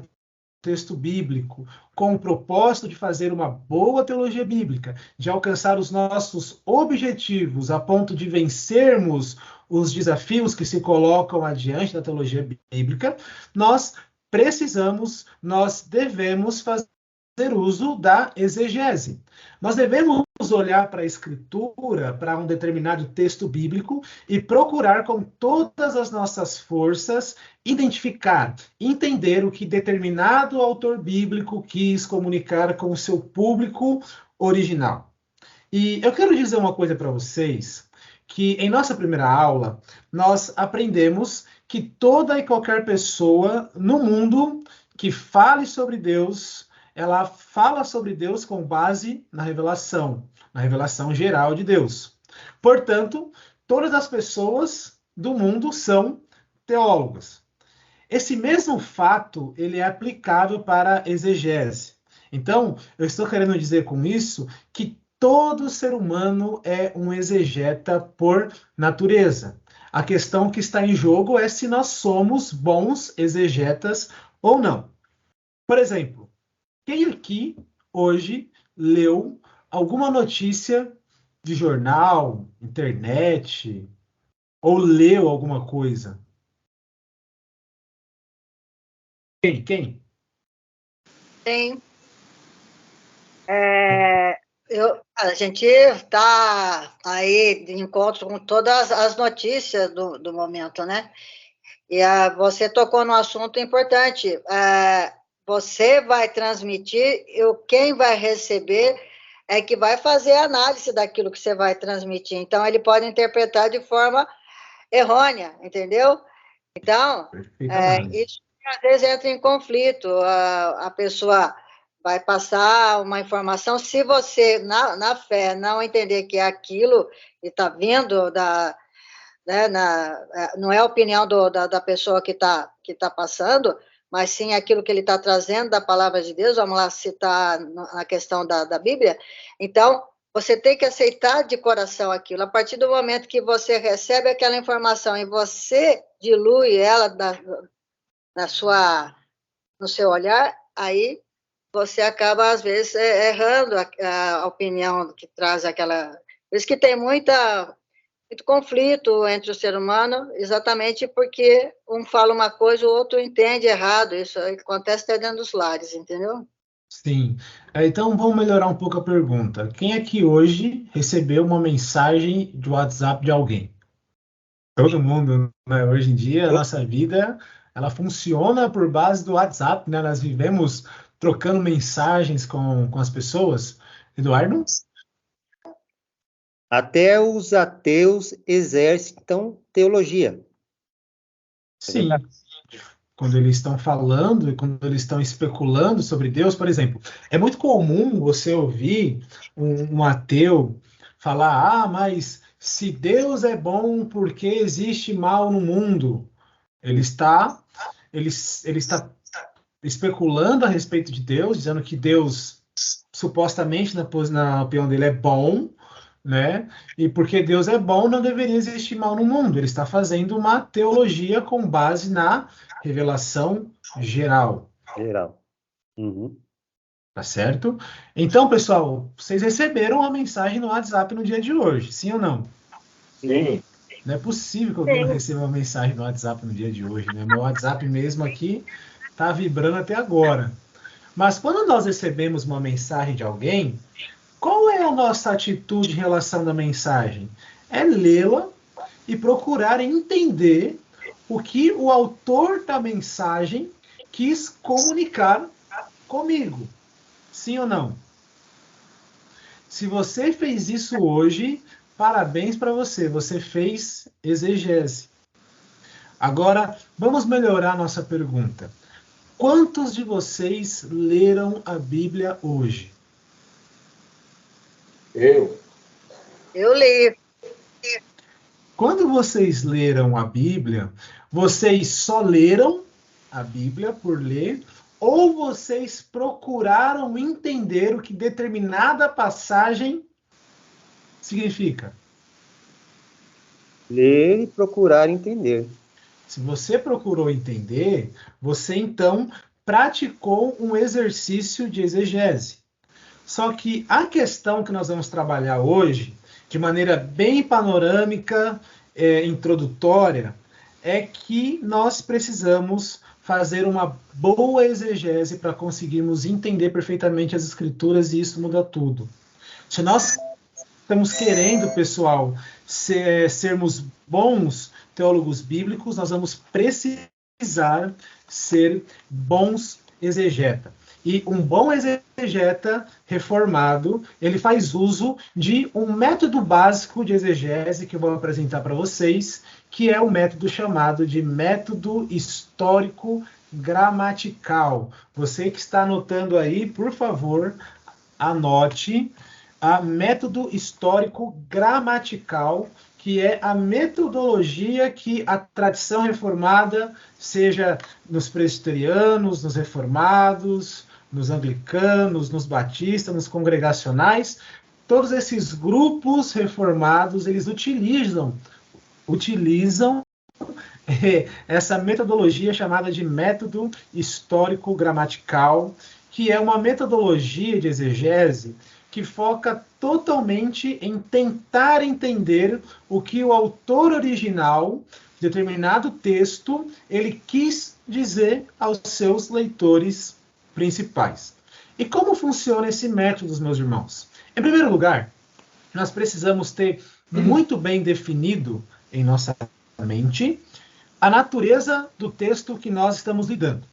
texto bíblico, com o propósito de fazer uma boa teologia bíblica, de alcançar os nossos objetivos a ponto de vencermos os desafios que se colocam adiante da teologia bíblica, nós devemos fazer uso da exegese. Nós devemos olhar para a Escritura, para um determinado texto bíblico e procurar com todas as nossas forças identificar, entender o que determinado autor bíblico quis comunicar com o seu público original. E eu quero dizer uma coisa para vocês, que em nossa primeira aula nós aprendemos que toda e qualquer pessoa no mundo que fale sobre Deus, ela fala sobre Deus com base na revelação geral de Deus. Portanto, todas as pessoas do mundo são teólogos. Esse mesmo fato, ele é aplicável para a exegese. Então, eu estou querendo dizer com isso que todo ser humano é um exegeta por natureza. A questão que está em jogo é se nós somos bons exegetas ou não. Por exemplo, quem aqui hoje leu alguma notícia de jornal, internet, ou leu alguma coisa? Quem? Tem. A gente está aí de encontro com todas as notícias do momento, né? E você tocou num assunto importante. Você vai transmitir, quem vai receber é que vai fazer a análise daquilo que você vai transmitir. Então, ele pode interpretar de forma errônea, entendeu? Então, isso às vezes entra em conflito. A pessoa vai passar uma informação. Se você, na fé, não entender que é aquilo que está vindo né, não é a opinião da pessoa que tá passando, mas sim aquilo que ele está trazendo da palavra de Deus, vamos lá citar na questão da Bíblia. Então, você tem que aceitar de coração aquilo. A partir do momento que você recebe aquela informação e você dilui ela no seu olhar, aí você acaba, às vezes, errando a opinião que traz aquela... Por isso que tem muito conflito entre o ser humano, exatamente porque um fala uma coisa, o outro entende errado. Isso acontece até dentro dos lares, entendeu? Sim. Então, vamos melhorar um pouco a pergunta. Quem aqui hoje recebeu uma mensagem de WhatsApp de alguém? Todo mundo, né? Hoje em dia, a nossa vida, ela funciona por base do WhatsApp, né? Nós vivemos trocando mensagens com as pessoas. Eduardo? Até os ateus exercitam teologia. Sim. Quando eles estão falando e quando eles estão especulando sobre Deus, por exemplo, é muito comum você ouvir um ateu falar: mas se Deus é bom, por que existe mal no mundo? Ele está especulando a respeito de Deus, dizendo que Deus, supostamente, na opinião dele, é bom, né? E porque Deus é bom, não deveria existir mal no mundo. Ele está fazendo uma teologia com base na revelação geral. Geral. Uhum. Tá certo? Então, pessoal, vocês receberam a mensagem no WhatsApp no dia de hoje, sim ou não? Sim. Não é possível que alguém não receba uma mensagem no WhatsApp no dia de hoje, né? Meu WhatsApp mesmo aqui tá vibrando até agora. Mas quando nós recebemos uma mensagem de alguém, qual é a nossa atitude em relação à mensagem? É lê-la e procurar entender o que o autor da mensagem quis comunicar comigo. Sim ou não? Se você fez isso hoje, parabéns para você. Você fez exegese. Agora, vamos melhorar nossa pergunta. Quantos de vocês leram a Bíblia hoje? Eu li. Quando vocês leram a Bíblia, vocês só leram a Bíblia por ler, ou vocês procuraram entender o que determinada passagem significa? Ler e procurar entender. Se você procurou entender, você então praticou um exercício de exegese. Só que a questão que nós vamos trabalhar hoje, de maneira bem panorâmica, introdutória, é que nós precisamos fazer uma boa exegese para conseguirmos entender perfeitamente as Escrituras, e isso muda tudo. Se nós estamos querendo, pessoal, sermos bons teólogos bíblicos, nós vamos precisar ser bons exegetas. E um bom exegeta reformado, ele faz uso de um método básico de exegese que eu vou apresentar para vocês, que é o método chamado de método histórico gramatical. Você que está anotando aí, por favor, anote a método histórico gramatical, que é a metodologia que a tradição reformada, seja nos presbiterianos, nos reformados, nos anglicanos, nos batistas, nos congregacionais, todos esses grupos reformados, eles utilizam essa metodologia chamada de método histórico gramatical, que é uma metodologia de exegese que foca totalmente em tentar entender o que o autor original de determinado texto ele quis dizer aos seus leitores principais. E como funciona esse método, meus irmãos? Em primeiro lugar, nós precisamos ter muito bem definido em nossa mente a natureza do texto que nós estamos lidando.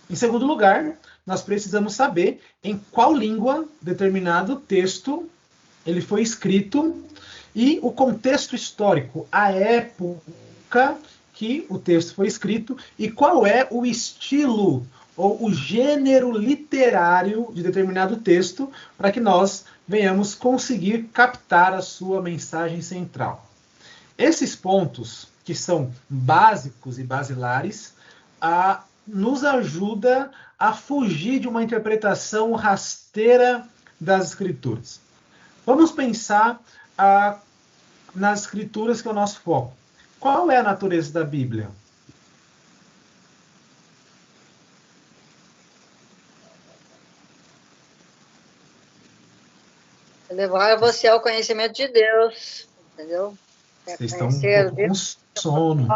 Em segundo lugar, nós precisamos saber em qual língua determinado texto ele foi escrito e o contexto histórico, a época que o texto foi escrito e qual é o estilo ou o gênero literário de determinado texto, para que nós venhamos conseguir captar a sua mensagem central. Esses pontos, que são básicos e basilares, nos ajuda a fugir de uma interpretação rasteira das Escrituras. Vamos pensar nas Escrituras, que é o nosso foco. Qual é a natureza da Bíblia? Levar você ao conhecimento de Deus, entendeu? Vocês estão um pouco com sono.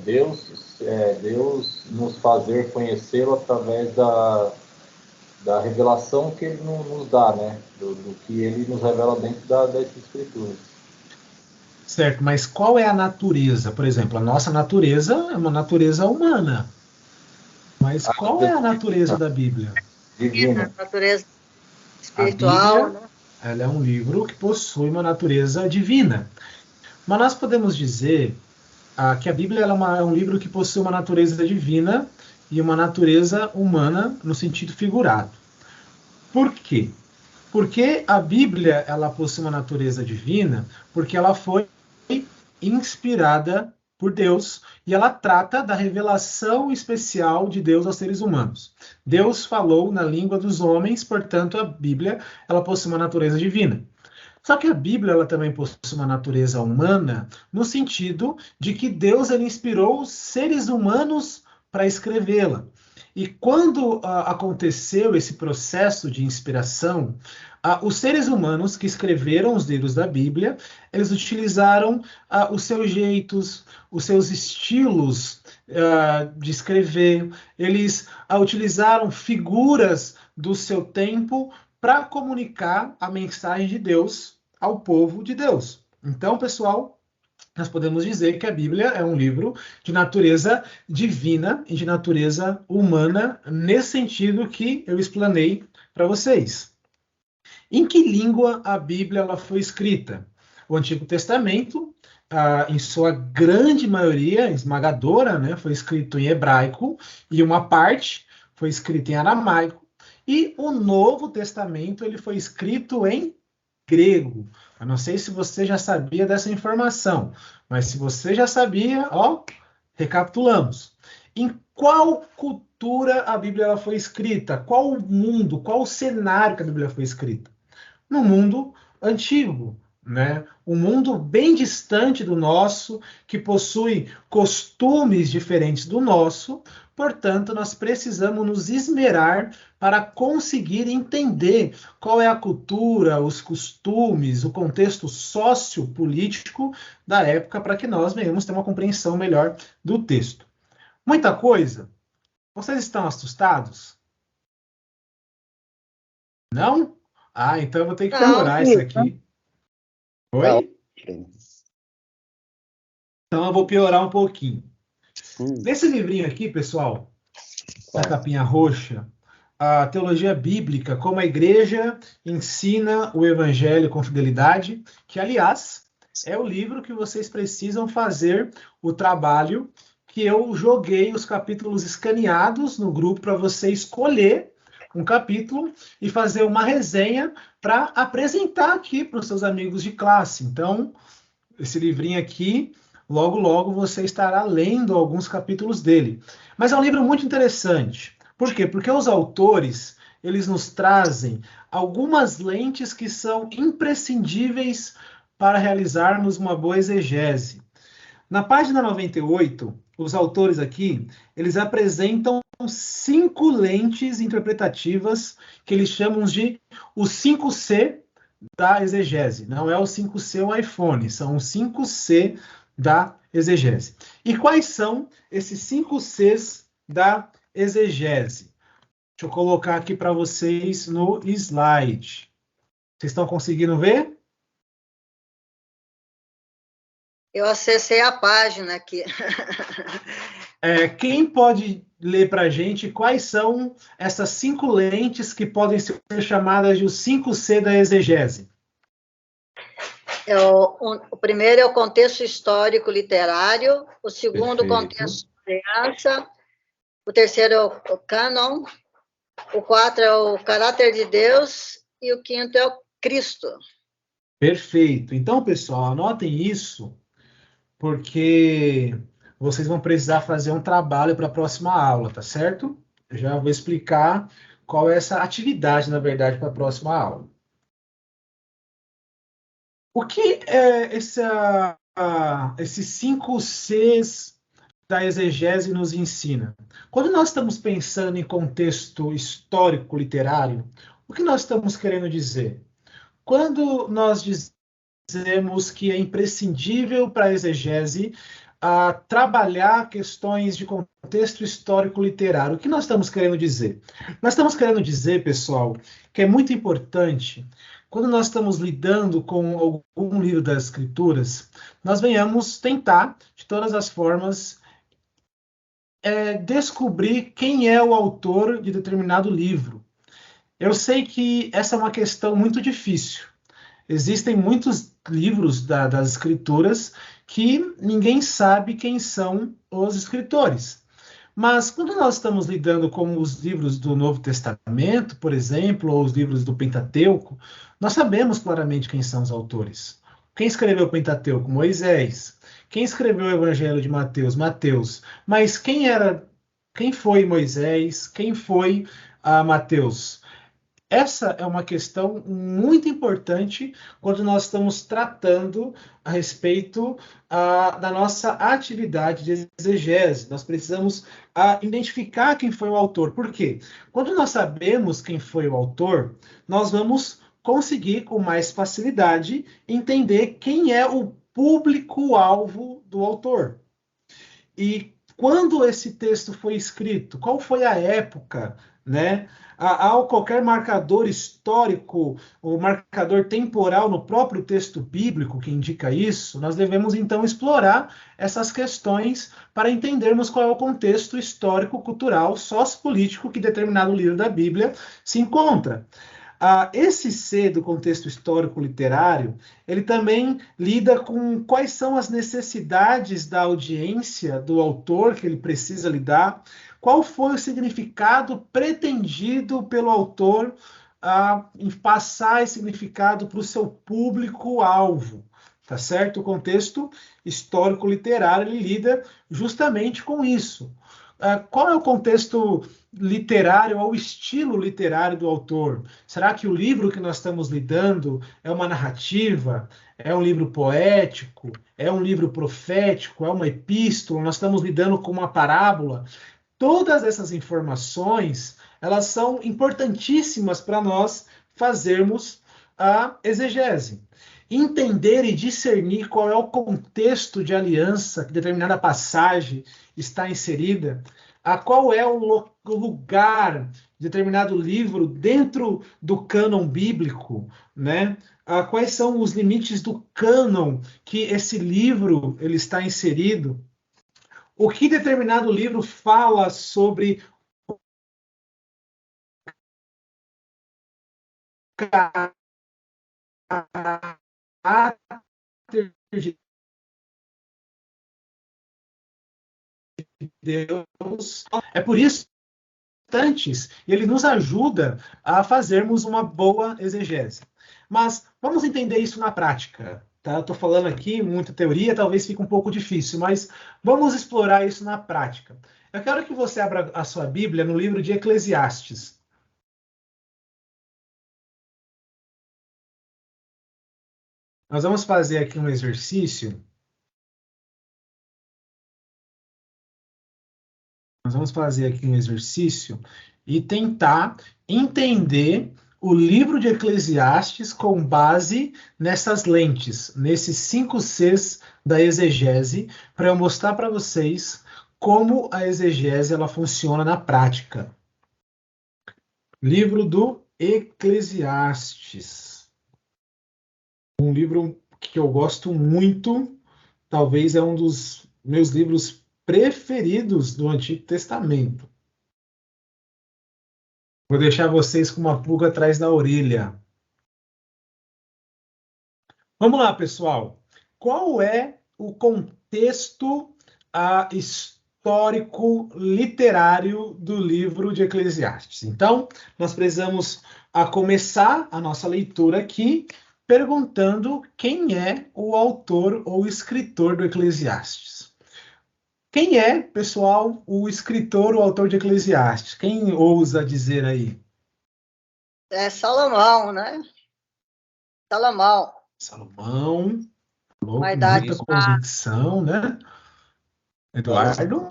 Deus nos fazer conhecê-lo através da revelação que ele nos dá, né? Do que ele nos revela dentro das Escrituras. Certo, mas qual é a natureza? Por exemplo, a nossa natureza é uma natureza humana. Mas qual é a natureza da Bíblia? Divina. A natureza espiritual, a Bíblia, ela é um livro que possui uma natureza divina. Mas nós podemos dizer que a Bíblia ela é um livro que possui uma natureza divina e uma natureza humana no sentido figurado. Por quê? Porque a Bíblia ela possui uma natureza divina porque ela foi inspirada por Deus e ela trata da revelação especial de Deus aos seres humanos. Deus falou na língua dos homens, portanto a Bíblia ela possui uma natureza divina. Só que a Bíblia ela também possui uma natureza humana no sentido de que Deus ele inspirou os seres humanos para escrevê-la. E quando aconteceu esse processo de inspiração, os seres humanos que escreveram os livros da Bíblia, eles utilizaram os seus jeitos, os seus estilos de escrever, eles utilizaram figuras do seu tempo para comunicar a mensagem de Deus ao povo de Deus. Então, pessoal, nós podemos dizer que a Bíblia é um livro de natureza divina e de natureza humana, nesse sentido que eu explanei para vocês. Em que língua a Bíblia ela foi escrita? O Antigo Testamento, em sua grande maioria, esmagadora, né, foi escrito em hebraico, e uma parte foi escrita em aramaico, e o Novo Testamento ele foi escrito em grego. Eu não sei se você já sabia dessa informação, mas se você já sabia, recapitulamos. Em qual cultura a Bíblia ela foi escrita? Qual o mundo, qual o cenário que a Bíblia foi escrita? No mundo antigo, né? Um mundo bem distante do nosso, que possui costumes diferentes do nosso, portanto, nós precisamos nos esmerar para conseguir entender qual é a cultura, os costumes, o contexto sociopolítico da época, para que nós venhamos ter uma compreensão melhor do texto. Muita coisa? Vocês estão assustados? Não? Então eu vou ter que piorar isso aqui. Oi? Então eu vou piorar um pouquinho. Nesse livrinho aqui, pessoal, na capinha roxa, a teologia bíblica, como a igreja ensina o evangelho com fidelidade, que, aliás, é o livro que vocês precisam fazer o trabalho que eu joguei os capítulos escaneados no grupo para você escolher um capítulo e fazer uma resenha para apresentar aqui para os seus amigos de classe. Então, esse livrinho aqui, logo, logo você estará lendo alguns capítulos dele. Mas é um livro muito interessante. Por quê? Porque os autores, eles nos trazem algumas lentes que são imprescindíveis para realizarmos uma boa exegese. Na página 98, os autores aqui, eles apresentam 5 lentes interpretativas que eles chamam de o 5C da exegese. Não é o 5C o iPhone, são os 5C da exegese. E quais são esses 5 Cs da exegese? Deixa eu colocar aqui para vocês no slide. Vocês estão conseguindo ver? Eu acessei a página aqui. Quem pode ler para a gente quais são essas 5 lentes que podem ser chamadas de os 5C da exegese? O primeiro é o contexto histórico literário, o segundo, Perfeito. contexto aliança, o terceiro é o cânon, o 4 é o caráter de Deus e o 5º é o Cristo. Perfeito. Então, pessoal, anotem isso, porque vocês vão precisar fazer um trabalho para a próxima aula, tá certo? Eu já vou explicar qual é essa atividade, na verdade, para a próxima aula. O que é esses 5 Cs da exegese nos ensina? Quando nós estamos pensando em contexto histórico literário, o que nós estamos querendo dizer? Quando nós dizemos que é imprescindível para a exegese trabalhar questões de contexto histórico literário, o que nós estamos querendo dizer? Nós estamos querendo dizer, pessoal, que é muito importante, quando nós estamos lidando com algum livro das Escrituras, nós venhamos tentar, de todas as formas, descobrir quem é o autor de determinado livro. Eu sei que essa é uma questão muito difícil. Existem muitos livros das Escrituras que ninguém sabe quem são os escritores. Mas quando nós estamos lidando com os livros do Novo Testamento, por exemplo, ou os livros do Pentateuco, nós sabemos claramente quem são os autores. Quem escreveu o Pentateuco? Moisés. Quem escreveu o Evangelho de Mateus? Mateus. Mas quem foi Moisés? Quem foi Mateus? Essa é uma questão muito importante quando nós estamos tratando a respeito da nossa atividade de exegese. Nós precisamos identificar quem foi o autor. Por quê? Quando nós sabemos quem foi o autor, nós vamos conseguir com mais facilidade entender quem é o público-alvo do autor. E quando esse texto foi escrito? Qual foi a época, né? Há qualquer marcador histórico ou marcador temporal no próprio texto bíblico que indica isso? Nós devemos, então, explorar essas questões para entendermos qual é o contexto histórico, cultural, sociopolítico que determinado livro da Bíblia se encontra. Esse C do contexto histórico-literário, ele também lida com quais são as necessidades da audiência, do autor que ele precisa lidar, qual foi o significado pretendido pelo autor em passar esse significado para o seu público-alvo, tá certo? O contexto histórico-literário, ele lida justamente com isso. Qual é o contexto literário ou o estilo literário do autor? Será que o livro que nós estamos lidando é uma narrativa? É um livro poético? É um livro profético? É uma epístola? Nós estamos lidando com uma parábola? Todas essas informações, elas são importantíssimas para nós fazermos a exegese. Entender e discernir qual é o contexto de aliança que determinada passagem está inserida, qual é o lugar de determinado livro dentro do cânon bíblico, né? Quais são os limites do cânon que esse livro ele está inserido, o que determinado livro fala sobre de Deus. É por isso que ele nos ajuda a fazermos uma boa exegese. Mas vamos entender isso na prática. Tá? Estou falando aqui muita teoria, talvez fique um pouco difícil, mas vamos explorar isso na prática. Eu quero que você abra a sua Bíblia no livro de Eclesiastes. Nós vamos fazer aqui um exercício. Nós vamos fazer aqui um exercício e tentar entender o livro de Eclesiastes com base nessas lentes, nesses 5 Cs da exegese, para eu mostrar para vocês como a exegese ela funciona na prática. Livro do Eclesiastes. Um livro que eu gosto muito, talvez é um dos meus livros preferidos do Antigo Testamento. Vou deixar vocês com uma pulga atrás da orelha. Vamos lá, pessoal. Qual é o contexto histórico literário do livro de Eclesiastes. Então, nós precisamos começar a nossa leitura aqui perguntando quem é o autor ou escritor do Eclesiastes. Quem é, pessoal, o escritor ou autor de Eclesiastes? Quem ousa dizer aí? É Salomão, né? Salomão. Salomão, falou Uma com idade muita convicção, né? Eduardo,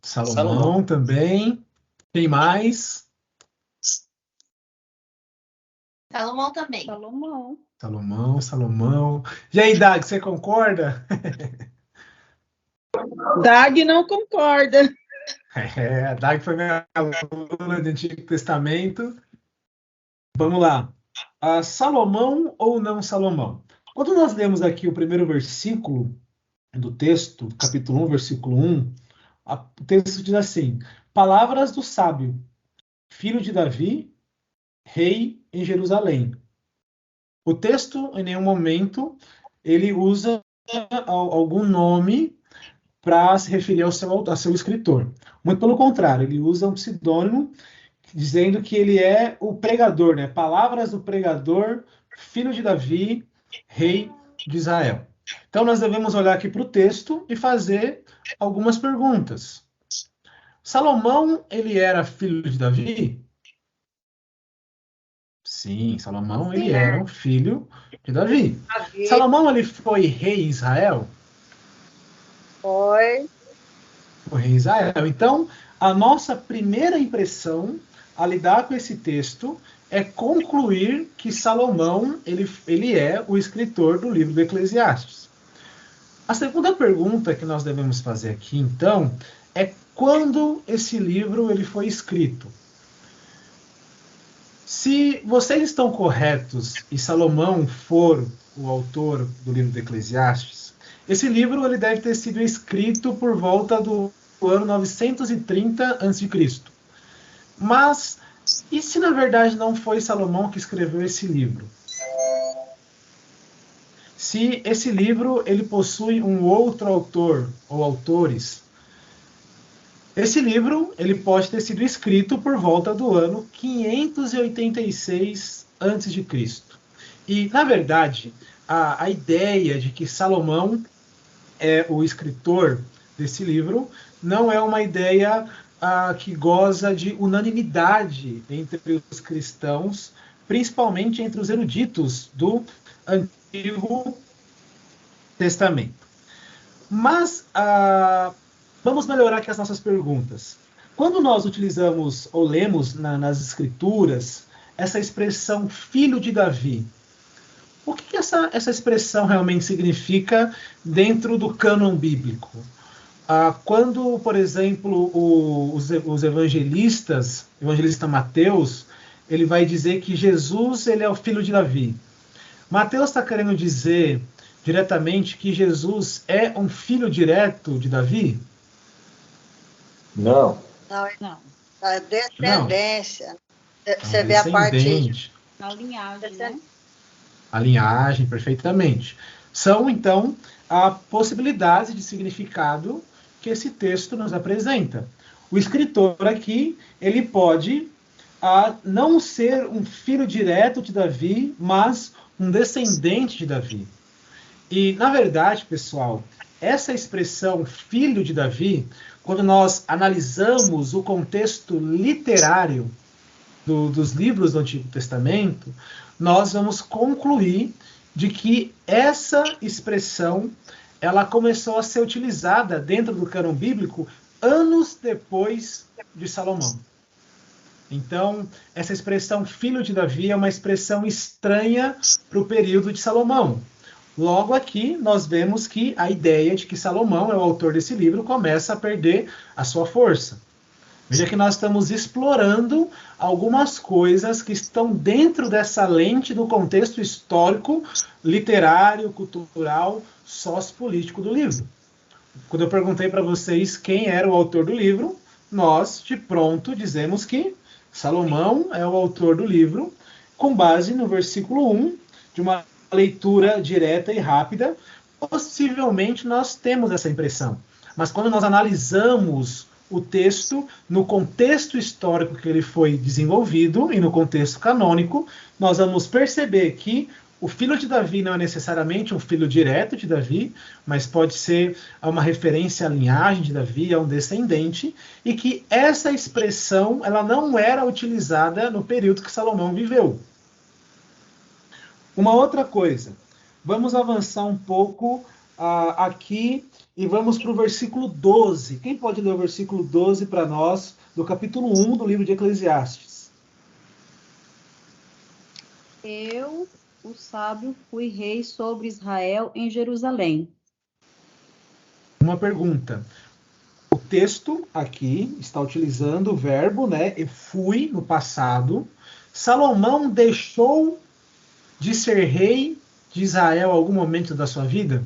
Salomão também. Quem mais? Salomão também. Salomão. E aí, Dag, você concorda? Dag não concorda. A Dag foi minha aluna do Antigo Testamento. Vamos lá. Salomão ou não Salomão? Quando nós lemos aqui o primeiro versículo do texto, capítulo 1, versículo 1, o texto diz assim: palavras do sábio, filho de Davi, rei em Jerusalém. O texto, em nenhum momento, ele usa algum nome para se referir ao seu escritor. Muito pelo contrário, ele usa um pseudônimo dizendo que ele é o pregador, né? Palavras do pregador, filho de Davi, rei de Israel. Então, nós devemos olhar aqui para o texto e fazer algumas perguntas. Salomão, ele era filho de Davi? Sim, Salomão, ele era um filho de Davi. Salomão, ele foi rei em Israel? Foi. Foi rei em Israel. Então, a nossa primeira impressão a lidar com esse texto é concluir que Salomão, ele é o escritor do livro do Eclesiastes. A segunda pergunta que nós devemos fazer aqui, então, é quando esse livro ele foi escrito. Se vocês estão corretos e Salomão for o autor do livro do Eclesiastes, esse livro ele deve ter sido escrito por volta do ano 930 a.C. Mas, e se na verdade não foi Salomão que escreveu esse livro? Se esse livro ele possui um outro autor ou autores, esse livro ele pode ter sido escrito por volta do ano 586 a.C. E, na verdade, a ideia de que Salomão é o escritor desse livro não é uma ideia que goza de unanimidade entre os cristãos, principalmente entre os eruditos do Antigo Testamento. Mas vamos melhorar aqui as nossas perguntas. Quando nós utilizamos ou lemos nas Escrituras essa expressão filho de Davi, o que essa expressão realmente significa dentro do cânon bíblico? Quando, por exemplo, os evangelista Mateus, ele vai dizer que Jesus ele é o filho de Davi. Mateus está querendo dizer diretamente que Jesus é um filho direto de Davi? Não. Não. A descendência. Você vê a parte... A linhagem, né? A linhagem, perfeitamente. São, então, possibilidades de significado que esse texto nos apresenta. O escritor aqui, ele pode não ser um filho direto de Davi, mas um descendente de Davi. E, na verdade, pessoal, essa expressão filho de Davi, quando nós analisamos o contexto literário dos livros do Antigo Testamento, nós vamos concluir de que essa expressão ela começou a ser utilizada dentro do cânon bíblico anos depois de Salomão. Então, essa expressão filho de Davi é uma expressão estranha para o período de Salomão. Logo aqui, nós vemos que a ideia de que Salomão é o autor desse livro começa a perder a sua força. Veja que nós estamos explorando algumas coisas que estão dentro dessa lente do contexto histórico, literário, cultural, sociopolítico do livro. Quando eu perguntei para vocês quem era o autor do livro, nós, de pronto, dizemos que Salomão é o autor do livro, com base no versículo 1, de uma leitura direta e rápida. Possivelmente nós temos essa impressão. mas quando nós analisamos o texto no contexto histórico que ele foi desenvolvido e no contexto canônico, nós vamos perceber que o filho de Davi não é necessariamente um filho direto de Davi, mas pode ser uma referência à linhagem de Davi, a um descendente, e que essa expressão ela não era utilizada no período que Salomão viveu. Uma outra coisa, vamos avançar um pouco aqui e vamos para o versículo 12. Quem pode ler o versículo 12 para nós, do capítulo 1 do livro de Eclesiastes? Eu, o sábio, fui rei sobre Israel em Jerusalém. Uma pergunta. O texto aqui está utilizando o verbo, né? Eu fui no passado. Salomão deixou de ser rei de Israel em algum momento da sua vida?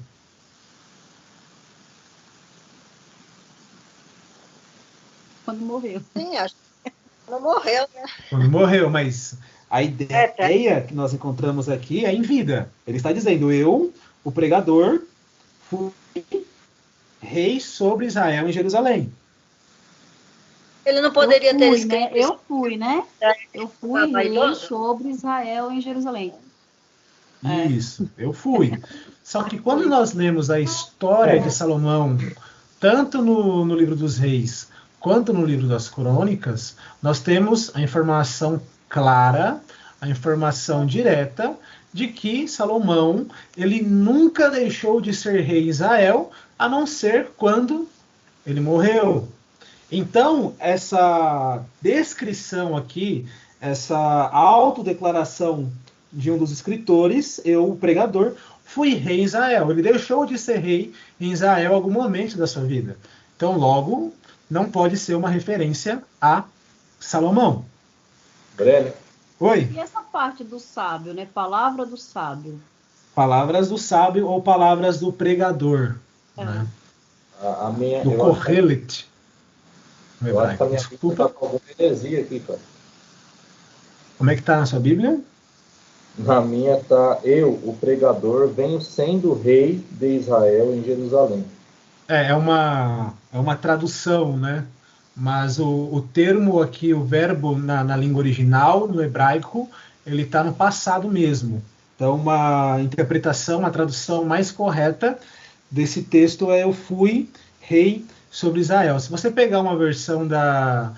Quando morreu. Sim, acho que não morreu, né? Quando morreu, mas a ideia que nós encontramos aqui é em vida. Ele está dizendo, eu, o pregador, fui rei sobre Israel em Jerusalém. Ele não poderia ter escrito né? Eu fui, né? Eu fui rei vaidoso? sobre Israel em Jerusalém. Isso, eu fui. Só que quando nós lemos a história de Salomão, tanto no livro dos reis, quanto no livro das crônicas, nós temos a informação clara, a informação direta, de que Salomão, ele nunca deixou de ser rei em Israel, a não ser quando ele morreu. Então, essa descrição aqui, essa autodeclaração de um dos escritores, eu, o pregador, fui rei em Israel. Ele deixou de ser rei em Israel em algum momento da sua vida. Então, logo, não pode ser uma referência a Salomão. Breno, Oi? E essa parte do sábio, né? Palavra do sábio. Palavras do sábio ou palavras do pregador. Né? a minha, Do Kohelet. eu acho que a minha Bíblia está com alguma heresia aqui, cara. Como é que está na sua Bíblia? Na minha está, eu, o pregador, venho sendo rei de Israel em Jerusalém. É uma tradução, né? Mas o termo aqui, o verbo na língua original, no hebraico, ele está no passado mesmo. Então, uma interpretação, uma tradução mais correta desse texto é eu fui rei sobre Israel. Se você pegar uma versão da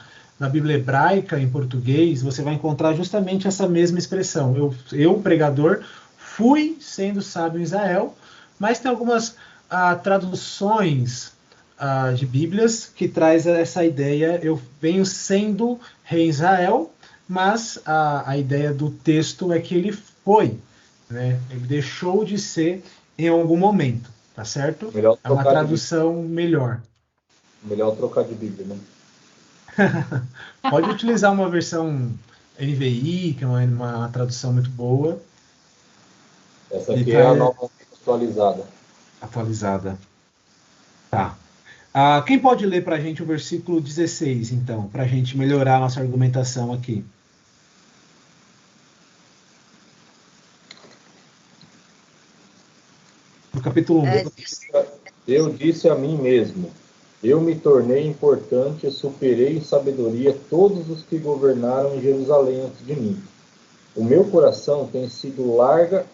Bíblia hebraica em português, você vai encontrar justamente essa mesma expressão. Eu pregador, fui sendo sábio em Israel, mas tem algumas traduções de Bíblias que traz essa ideia, eu venho sendo rei em Israel, mas a ideia do texto é que ele foi, né? Ele deixou de ser em algum momento, tá certo? É uma tradução melhor. Melhor trocar de Bíblia, né? Pode utilizar uma versão NVI, que é uma tradução muito boa. Essa aqui é a nova atualizada. Atualizada. Tá. Quem pode ler para a gente o versículo 16, então, para a gente melhorar a nossa argumentação aqui? No capítulo 1. Eu disse a mim mesmo, eu me tornei importante e superei em sabedoria todos os que governaram em Jerusalém antes de mim. O meu coração tem sido larga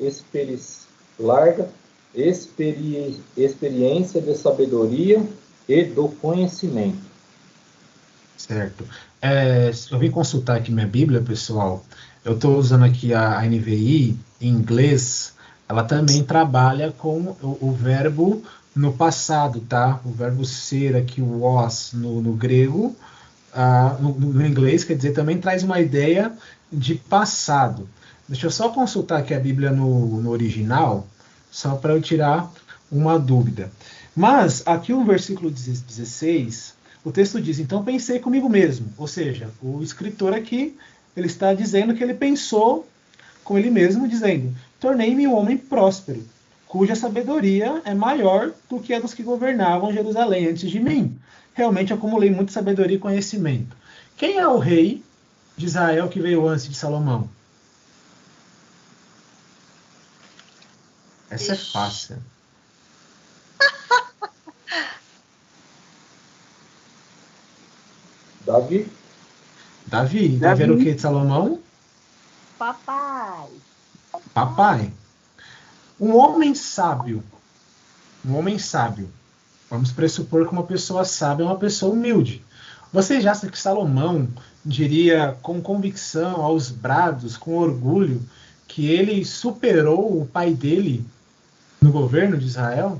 experiência de sabedoria e do conhecimento. Certo. Eu vim consultar aqui minha Bíblia, pessoal. Eu estou usando aqui a NVI em inglês. Ela também trabalha com o verbo no passado, tá? O verbo ser aqui, o was, no grego, no inglês, quer dizer, também traz uma ideia de passado. Deixa eu só consultar aqui a Bíblia no original, só para eu tirar uma dúvida. Mas, aqui no versículo 16, o texto diz, então pensei comigo mesmo. Ou seja, o escritor aqui, ele está dizendo que ele pensou com ele mesmo, dizendo, tornei-me um homem próspero, cuja sabedoria é maior do que a dos que governavam Jerusalém antes de mim. Realmente acumulei muita sabedoria e conhecimento. Quem é o rei de Israel que veio antes de Salomão? Essa é fácil. Davi. Davi era o que de Salomão? Papai. Papai. Um homem sábio. Vamos pressupor que uma pessoa sábia é uma pessoa humilde. Você já acha que Salomão diria com convicção, aos brados, com orgulho, que ele superou o pai dele no governo de Israel?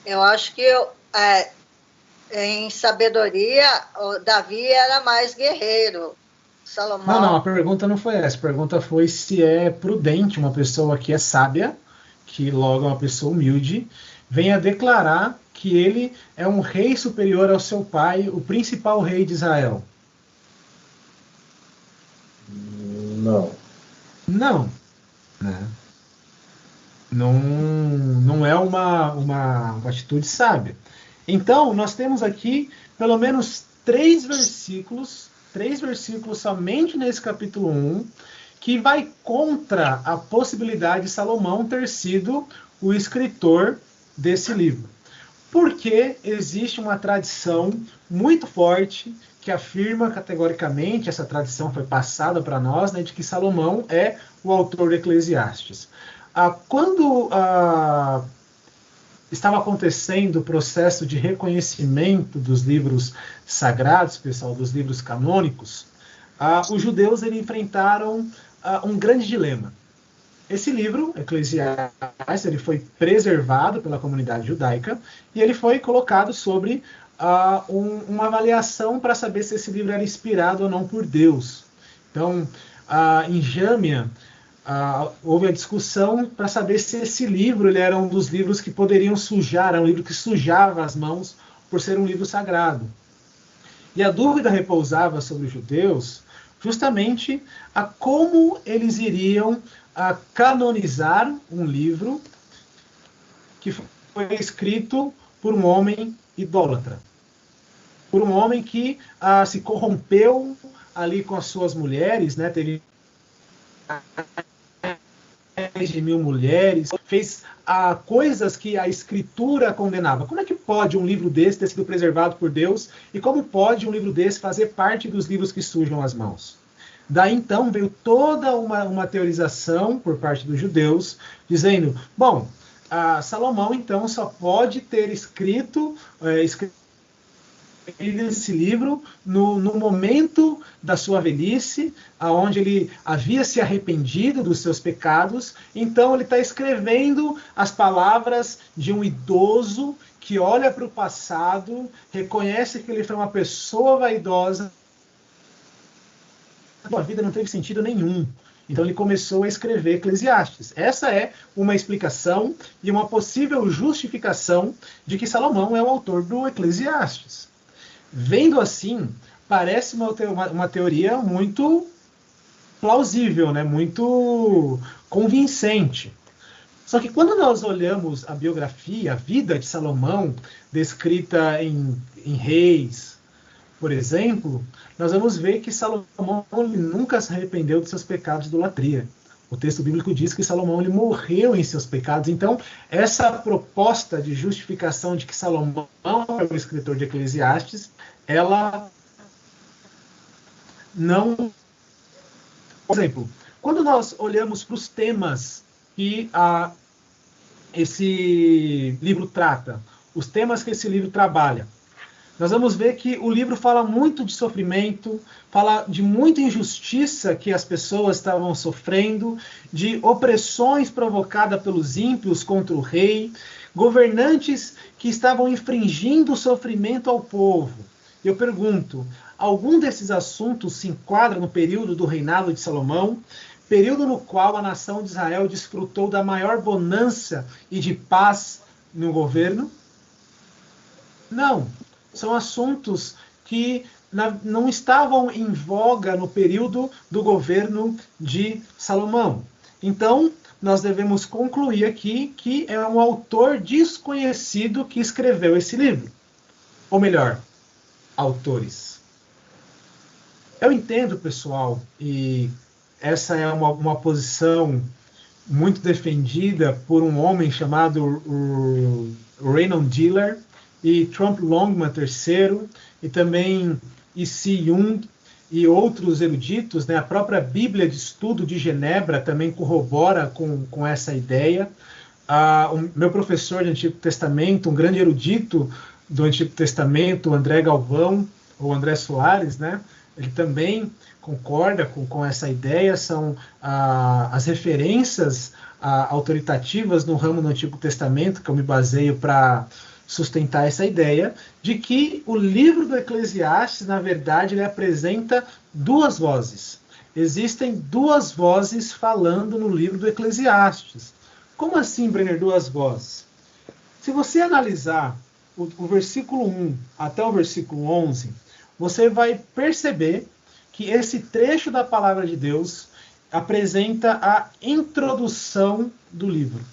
Eu acho que em sabedoria, o Davi era mais guerreiro. Salomão. Não, a pergunta não foi essa. A pergunta foi se é prudente uma pessoa que é sábia, que logo é uma pessoa humilde, venha declarar que ele é um rei superior ao seu pai, o principal rei de Israel. Não. Não. Né? Não é uma atitude sábia. Então, nós temos aqui pelo menos 3 versículos somente nesse capítulo 1, que vai contra a possibilidade de Salomão ter sido o escritor desse livro. Porque existe uma tradição muito forte que afirma categoricamente, essa tradição foi passada para nós, né, de que Salomão é o autor de Eclesiastes. Quando estava acontecendo o processo de reconhecimento dos livros sagrados, pessoal, dos livros canônicos, os judeus enfrentaram um grande dilema. Esse livro, Eclesiastes, ele foi preservado pela comunidade judaica e ele foi colocado sobre uma avaliação para saber se esse livro era inspirado ou não por Deus. Então, em Jâmia, houve a discussão para saber se esse livro ele era um dos livros que poderiam sujar, era um livro que sujava as mãos por ser um livro sagrado. E a dúvida repousava sobre os judeus justamente a como eles iriam canonizar um livro que foi escrito por um homem idólatra, por um homem que se corrompeu ali com as suas mulheres, né? Teve mais de 1000 mulheres, fez coisas que a Escritura condenava. Como é que pode um livro desse ter sido preservado por Deus? E como pode um livro desse fazer parte dos livros que sujam as mãos? Daí, então, veio toda uma teorização por parte dos judeus, dizendo, bom, Salomão, então, só pode ter escrito esse livro no momento da sua velhice, onde ele havia se arrependido dos seus pecados. Então ele está escrevendo as palavras de um idoso que olha para o passado, reconhece que ele foi uma pessoa vaidosa, a vida não teve sentido nenhum. Então ele começou a escrever Eclesiastes. Essa é uma explicação e uma possível justificação de que Salomão é o autor do Eclesiastes. Vendo assim, parece uma teoria muito plausível, né? Muito convincente. Só que quando nós olhamos a biografia, a vida de Salomão, descrita em Reis, por exemplo, nós vamos ver que Salomão nunca se arrependeu dos seus pecados de idolatria. O texto bíblico diz que Salomão ele morreu em seus pecados. Então, essa proposta de justificação de que Salomão é o escritor de Eclesiastes, ela não... Por exemplo, quando nós olhamos para os temas que esse livro trata, os temas que esse livro trabalha, nós vamos ver que o livro fala muito de sofrimento, fala de muita injustiça que as pessoas estavam sofrendo, de opressões provocadas pelos ímpios contra o rei, governantes que estavam infringindo o sofrimento ao povo. Eu pergunto, algum desses assuntos se enquadra no período do reinado de Salomão, período no qual a nação de Israel desfrutou da maior bonança e de paz no governo? Não. São assuntos que não estavam em voga no período do governo de Salomão. Então, nós devemos concluir aqui que é um autor desconhecido que escreveu esse livro. Ou melhor, autores. Eu entendo, pessoal, e essa é uma posição muito defendida por um homem chamado Reynon Diller, e Trump Longman III, e também E.C. Jung e outros eruditos, né? A própria Bíblia de Estudo de Genebra também corrobora com essa ideia. O meu professor de Antigo Testamento, um grande erudito do Antigo Testamento, o André Galvão, ou André Soares, né? Ele também concorda com essa ideia, são as referências autoritativas no ramo do Antigo Testamento que eu me baseio para sustentar essa ideia de que o livro do Eclesiastes, na verdade, ele apresenta duas vozes. Existem duas vozes falando no livro do Eclesiastes. Como assim, Brenner, duas vozes? Se você analisar o versículo 1 até o versículo 11, você vai perceber que esse trecho da palavra de Deus apresenta a introdução do livro.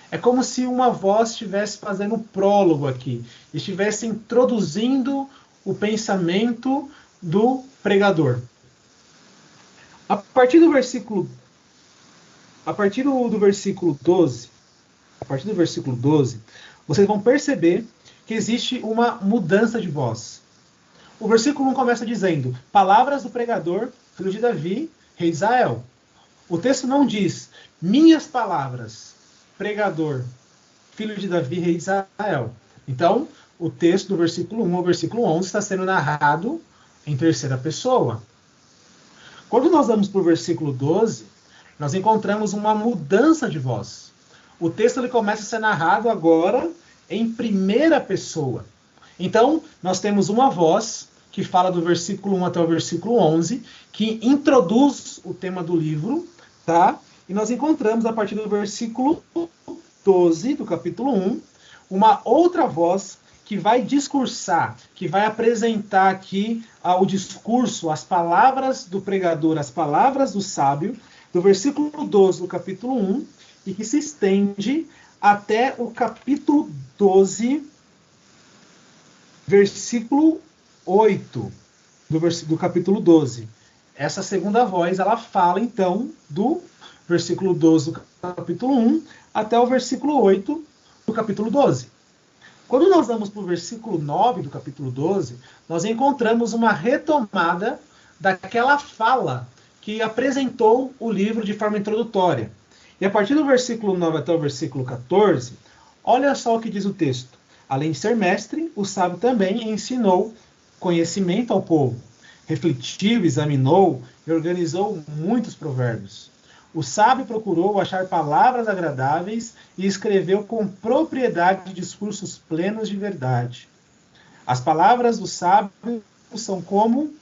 É como se uma voz estivesse fazendo um prólogo aqui, estivesse introduzindo o pensamento do pregador. A partir do versículo 12, vocês vão perceber que existe uma mudança de voz. O versículo 1 começa dizendo: palavras do pregador, filho de Davi, rei de Israel. O texto não diz minhas palavras, pregador, filho de Davi, rei de Israel. Então, o texto do versículo 1 ao versículo 11 está sendo narrado em terceira pessoa. Quando nós vamos para o versículo 12, nós encontramos uma mudança de voz. O texto ele começa a ser narrado agora em primeira pessoa. Então, nós temos uma voz que fala do versículo 1 até o versículo 11, que introduz o tema do livro, tá? E nós encontramos, a partir do versículo 12 do capítulo 1, uma outra voz que vai discursar, que vai apresentar aqui o discurso, as palavras do pregador, as palavras do sábio, do versículo 12 do capítulo 1, e que se estende até o capítulo 12, versículo 8 do capítulo 12. Essa segunda voz, ela fala, então, do versículo 12 do capítulo 1 até o versículo 8 do capítulo 12. Quando nós vamos para o versículo 9 do capítulo 12, nós encontramos uma retomada daquela fala que apresentou o livro de forma introdutória. E a partir do versículo 9 até o versículo 14, olha só o que diz o texto. Além de ser mestre, o sábio também ensinou conhecimento ao povo. Refletiu, examinou e organizou muitos provérbios. O sábio procurou achar palavras agradáveis e escreveu com propriedade discursos plenos de verdade. As palavras do sábio são como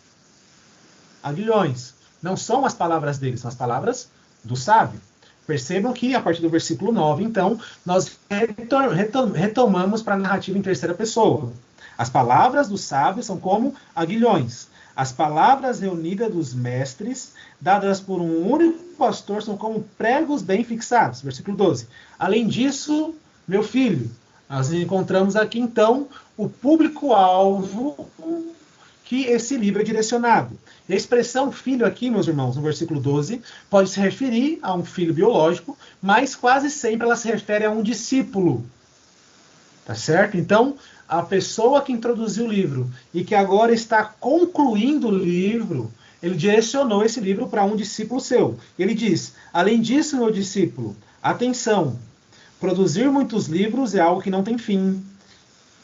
aguilhões. Não são as palavras dele, são as palavras do sábio. Percebam que, a partir do versículo 9, então, nós retomamos para a narrativa em terceira pessoa. As palavras do sábio são como aguilhões. As palavras reunidas dos mestres, dadas por um único pastor, são como pregos bem fixados. Versículo 12. Além disso, meu filho, nós encontramos aqui, então, o público-alvo que esse livro é direcionado. E a expressão filho aqui, meus irmãos, no versículo 12, pode se referir a um filho biológico, mas quase sempre ela se refere a um discípulo. Tá certo? Então, a pessoa que introduziu o livro e que agora está concluindo o livro, ele direcionou esse livro para um discípulo seu. Ele diz: além disso, meu discípulo, atenção, produzir muitos livros é algo que não tem fim,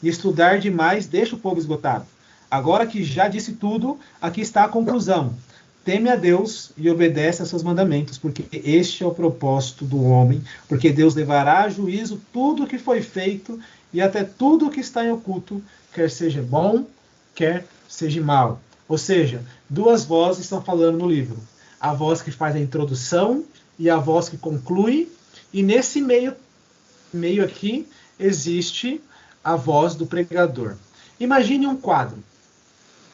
e estudar demais deixa o povo esgotado. Agora que já disse tudo, aqui está a conclusão. Teme a Deus e obedece a seus mandamentos, porque este é o propósito do homem, porque Deus levará a juízo tudo o que foi feito e até tudo o que está em oculto, quer seja bom, quer seja mal. Ou seja, duas vozes estão falando no livro. A voz que faz a introdução e a voz que conclui, e nesse meio aqui existe a voz do pregador. Imagine um quadro.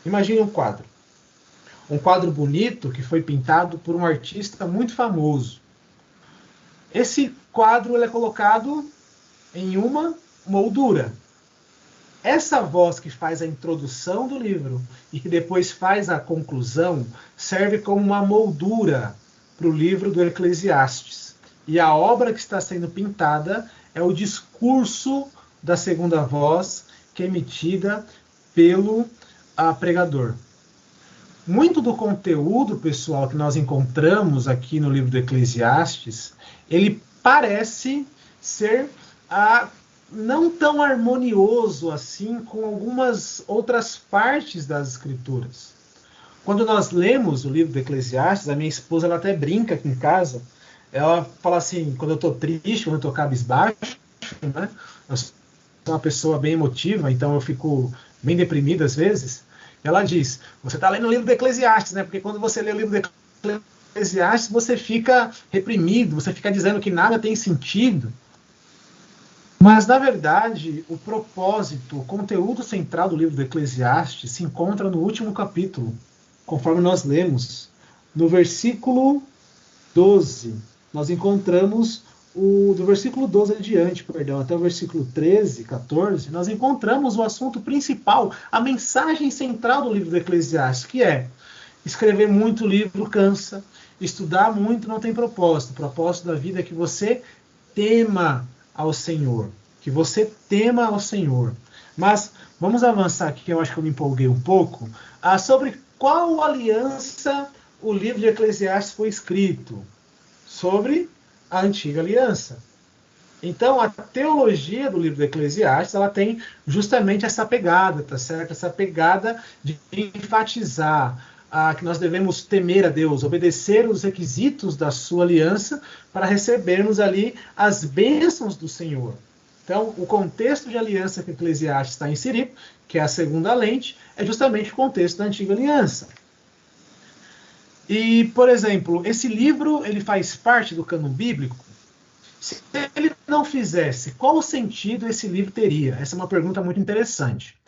Imagine um quadro. Um quadro bonito que foi pintado por um artista muito famoso. Esse quadro ele é colocado em uma moldura. Essa voz que faz a introdução do livro e que depois faz a conclusão serve como uma moldura para o livro do Eclesiastes. E a obra que está sendo pintada é o discurso da segunda voz que é emitida pelo pregador. Muito do conteúdo, pessoal, que nós encontramos aqui no livro do Eclesiastes, ele parece ser não tão harmonioso assim com algumas outras partes das Escrituras. Quando nós lemos o livro do Eclesiastes, a minha esposa ela até brinca aqui em casa, ela fala assim, quando eu estou triste, quando eu estou cabisbaixo, né? Eu sou uma pessoa bem emotiva, então eu fico bem deprimido às vezes. Ela diz, você está lendo o livro do Eclesiastes, né? Porque quando você lê o livro do Eclesiastes, você fica reprimido, você fica dizendo que nada tem sentido. Mas, na verdade, o propósito, o conteúdo central do livro do Eclesiastes se encontra no último capítulo, conforme nós lemos. No versículo 12, nós encontramos, do versículo 12 adiante, até o versículo 13, 14, nós encontramos o assunto principal, a mensagem central do livro do Eclesiastes, que é: escrever muito livro cansa, estudar muito não tem propósito. O propósito da vida é que você tema ao Senhor, que você tema ao Senhor. Mas vamos avançar aqui, que eu acho que eu me empolguei um pouco, sobre qual aliança o livro de Eclesiastes foi escrito. Sobre a antiga aliança. Então, a teologia do livro do Eclesiastes, ela tem justamente essa pegada, tá certo? Essa pegada de enfatizar que nós devemos temer a Deus, obedecer os requisitos da sua aliança para recebermos ali as bênçãos do Senhor. Então, o contexto de aliança que o Eclesiastes está inserido, que é a segunda lente, é justamente o contexto da antiga aliança. E, por exemplo, esse livro ele faz parte do cânon bíblico? Se ele não fizesse, qual o sentido esse livro teria? Essa é uma pergunta muito interessante.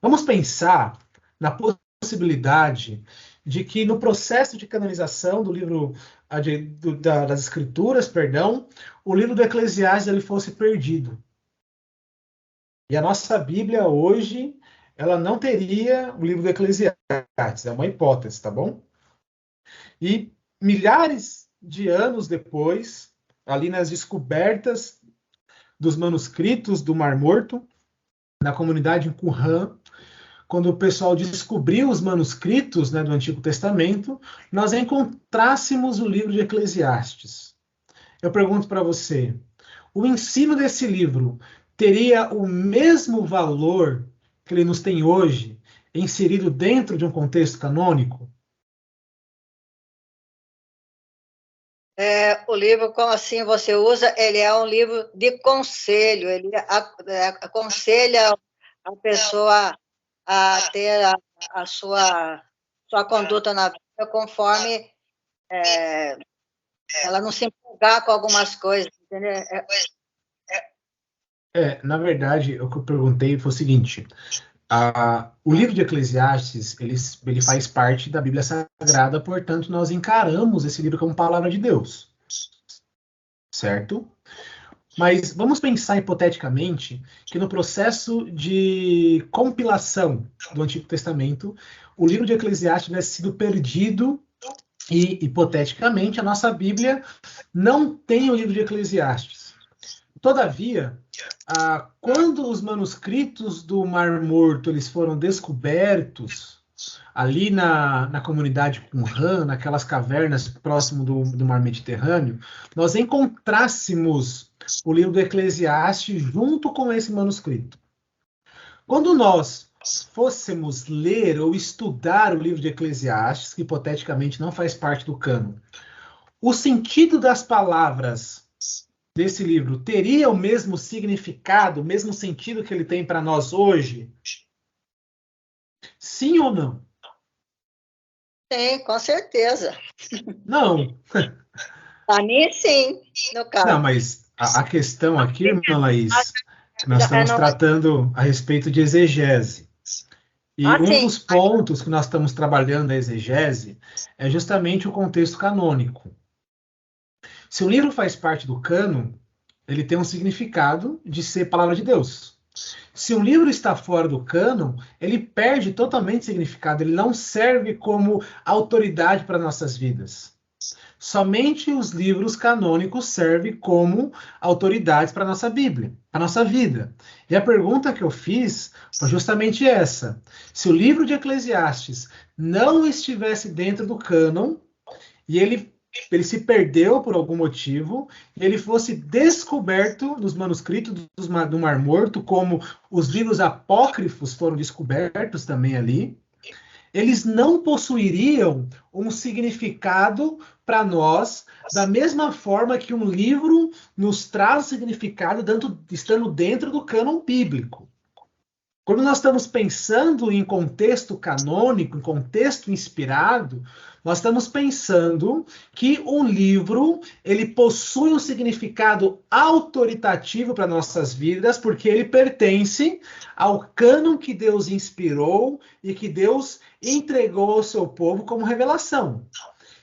Vamos pensar na possibilidade de que no processo de canonização do livro das Escrituras, o livro do Eclesiastes ele fosse perdido. E a nossa Bíblia hoje, ela não teria o livro do Eclesiastes. É uma hipótese, tá bom? E milhares de anos depois, ali nas descobertas dos manuscritos do Mar Morto, na comunidade em Qumran, quando o pessoal descobriu os manuscritos, né, do Antigo Testamento, nós encontrássemos o livro de Eclesiastes. Eu pergunto para você, o ensino desse livro teria o mesmo valor que ele nos tem hoje, inserido dentro de um contexto canônico? O livro, como assim você usa, ele é um livro de conselho, ele aconselha a pessoa a ter a sua conduta na vida conforme ela não se empolgar com algumas coisas, entendeu? Na verdade, o que eu perguntei foi o seguinte: o livro de Eclesiastes ele faz parte da Bíblia Sagrada, portanto, nós encaramos esse livro como palavra de Deus, certo? Mas vamos pensar hipoteticamente que no processo de compilação do Antigo Testamento, o livro de Eclesiastes tivesse sido perdido e, hipoteticamente, a nossa Bíblia não tem o livro de Eclesiastes. Todavia, quando os manuscritos do Mar Morto eles foram descobertos ali na comunidade Qumran, naquelas cavernas próximo do Mar Mediterrâneo, nós encontrássemos o livro do Eclesiastes junto com esse manuscrito. Quando nós fôssemos ler ou estudar o livro de Eclesiastes, que hipoteticamente não faz parte do cânon, o sentido das palavras desse livro teria o mesmo significado, o mesmo sentido que ele tem para nós hoje? Sim ou não? Sim, com certeza. Não. Para mim, sim, no caso. Não, mas a questão aqui, irmã Laís, nós estamos tratando a respeito de exegese. E um dos pontos que nós estamos trabalhando na exegese é justamente o contexto canônico. Se o livro faz parte do cânon, ele tem um significado de ser palavra de Deus. Se um livro está fora do cânon, ele perde totalmente significado, ele não serve como autoridade para nossas vidas. Somente os livros canônicos servem como autoridades para a nossa Bíblia, para a nossa vida. E a pergunta que eu fiz foi justamente essa. Se o livro de Eclesiastes não estivesse dentro do cânon, e ele se perdeu por algum motivo, e ele fosse descoberto nos manuscritos do Mar Morto, como os livros apócrifos foram descobertos também ali, eles não possuiriam um significado para nós, da mesma forma que um livro nos traz significado estando dentro do cânon bíblico. Quando nós estamos pensando em contexto canônico, em contexto inspirado, nós estamos pensando que um livro ele possui um significado autoritativo para nossas vidas, porque ele pertence ao cânon que Deus inspirou e que Deus entregou ao seu povo como revelação.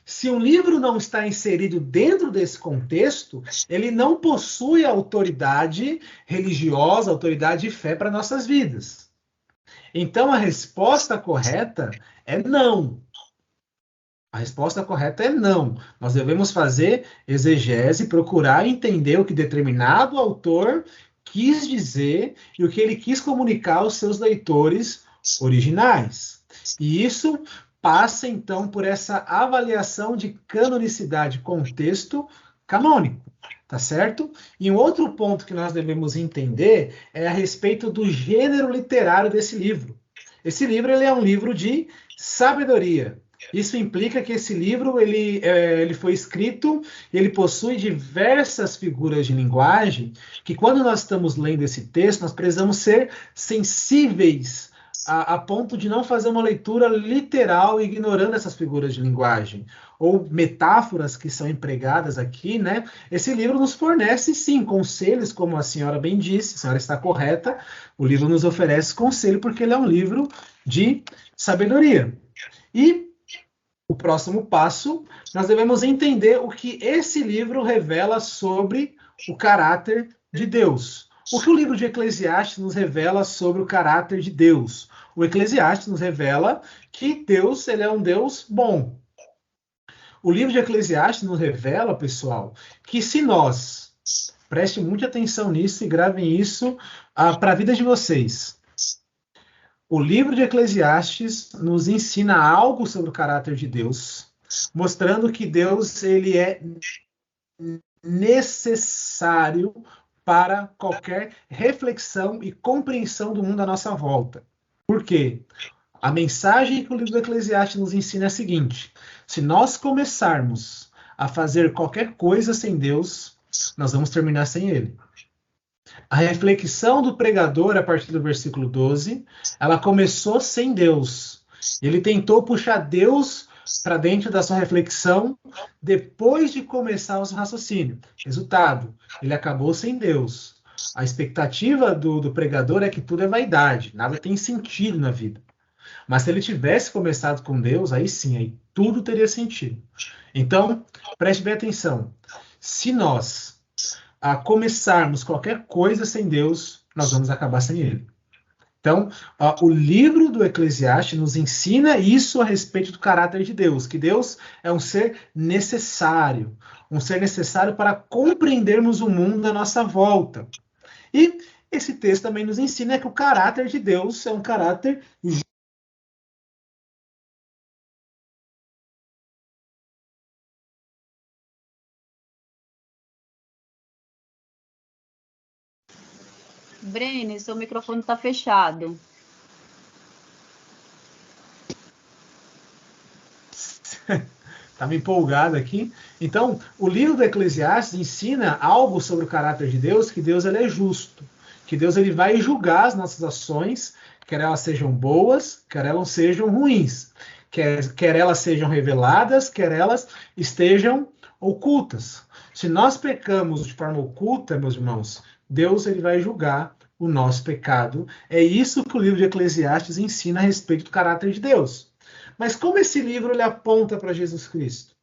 Se um livro não está inserido dentro desse contexto, ele não possui autoridade religiosa, autoridade de fé para nossas vidas. Então, a resposta correta é não. A resposta correta é não. Nós devemos fazer exegese, procurar entender o que determinado autor quis dizer e o que ele quis comunicar aos seus leitores originais. E isso passa, então, por essa avaliação de canonicidade, contexto canônico, tá certo? E um outro ponto que nós devemos entender é a respeito do gênero literário desse livro. Esse livro ele é um livro de sabedoria. Isso implica que esse livro ele foi escrito, ele possui diversas figuras de linguagem, que quando nós estamos lendo esse texto, nós precisamos ser sensíveis a ponto de não fazer uma leitura literal ignorando essas figuras de linguagem ou metáforas que são empregadas aqui, né? Esse livro nos fornece, sim, conselhos, como a senhora bem disse, a senhora está correta, o livro nos oferece conselho porque ele é um livro de sabedoria. E o próximo passo, nós devemos entender o que esse livro revela sobre o caráter de Deus. O que o livro de Eclesiastes nos revela sobre o caráter de Deus? O Eclesiastes nos revela que Deus ele é um Deus bom. O livro de Eclesiastes nos revela, pessoal, que se nós, preste muita atenção nisso e gravem isso para a vida de vocês. O livro de Eclesiastes nos ensina algo sobre o caráter de Deus, mostrando que Deus ele é necessário para qualquer reflexão e compreensão do mundo à nossa volta. Por quê? A mensagem que o livro do Eclesiastes nos ensina é a seguinte: se nós começarmos a fazer qualquer coisa sem Deus, nós vamos terminar sem Ele. A reflexão do pregador, a partir do versículo 12, ela começou sem Deus. Ele tentou puxar Deus para dentro da sua reflexão depois de começar o seu raciocínio. Resultado, ele acabou sem Deus. A expectativa do pregador é que tudo é vaidade, nada tem sentido na vida. Mas se ele tivesse começado com Deus, aí sim, aí tudo teria sentido. Então, preste bem atenção. Se nós começarmos qualquer coisa sem Deus, nós vamos acabar sem Ele. Então, o livro do Eclesiastes nos ensina isso a respeito do caráter de Deus, que Deus é um ser necessário para compreendermos o mundo à nossa volta. E esse texto também nos ensina que o caráter de Deus é um caráter Brene, seu microfone está fechado. Estava empolgado aqui. Então, o livro do Eclesiastes ensina algo sobre o caráter de Deus, que Deus ele é justo, que Deus ele vai julgar as nossas ações, quer elas sejam boas, quer elas sejam ruins, quer elas sejam reveladas, quer elas estejam ocultas. Se nós pecamos de forma oculta, meus irmãos, Deus ele vai julgar o nosso pecado. É isso que o livro de Eclesiastes ensina a respeito do caráter de Deus. Mas como esse livro ele aponta para Jesus Cristo?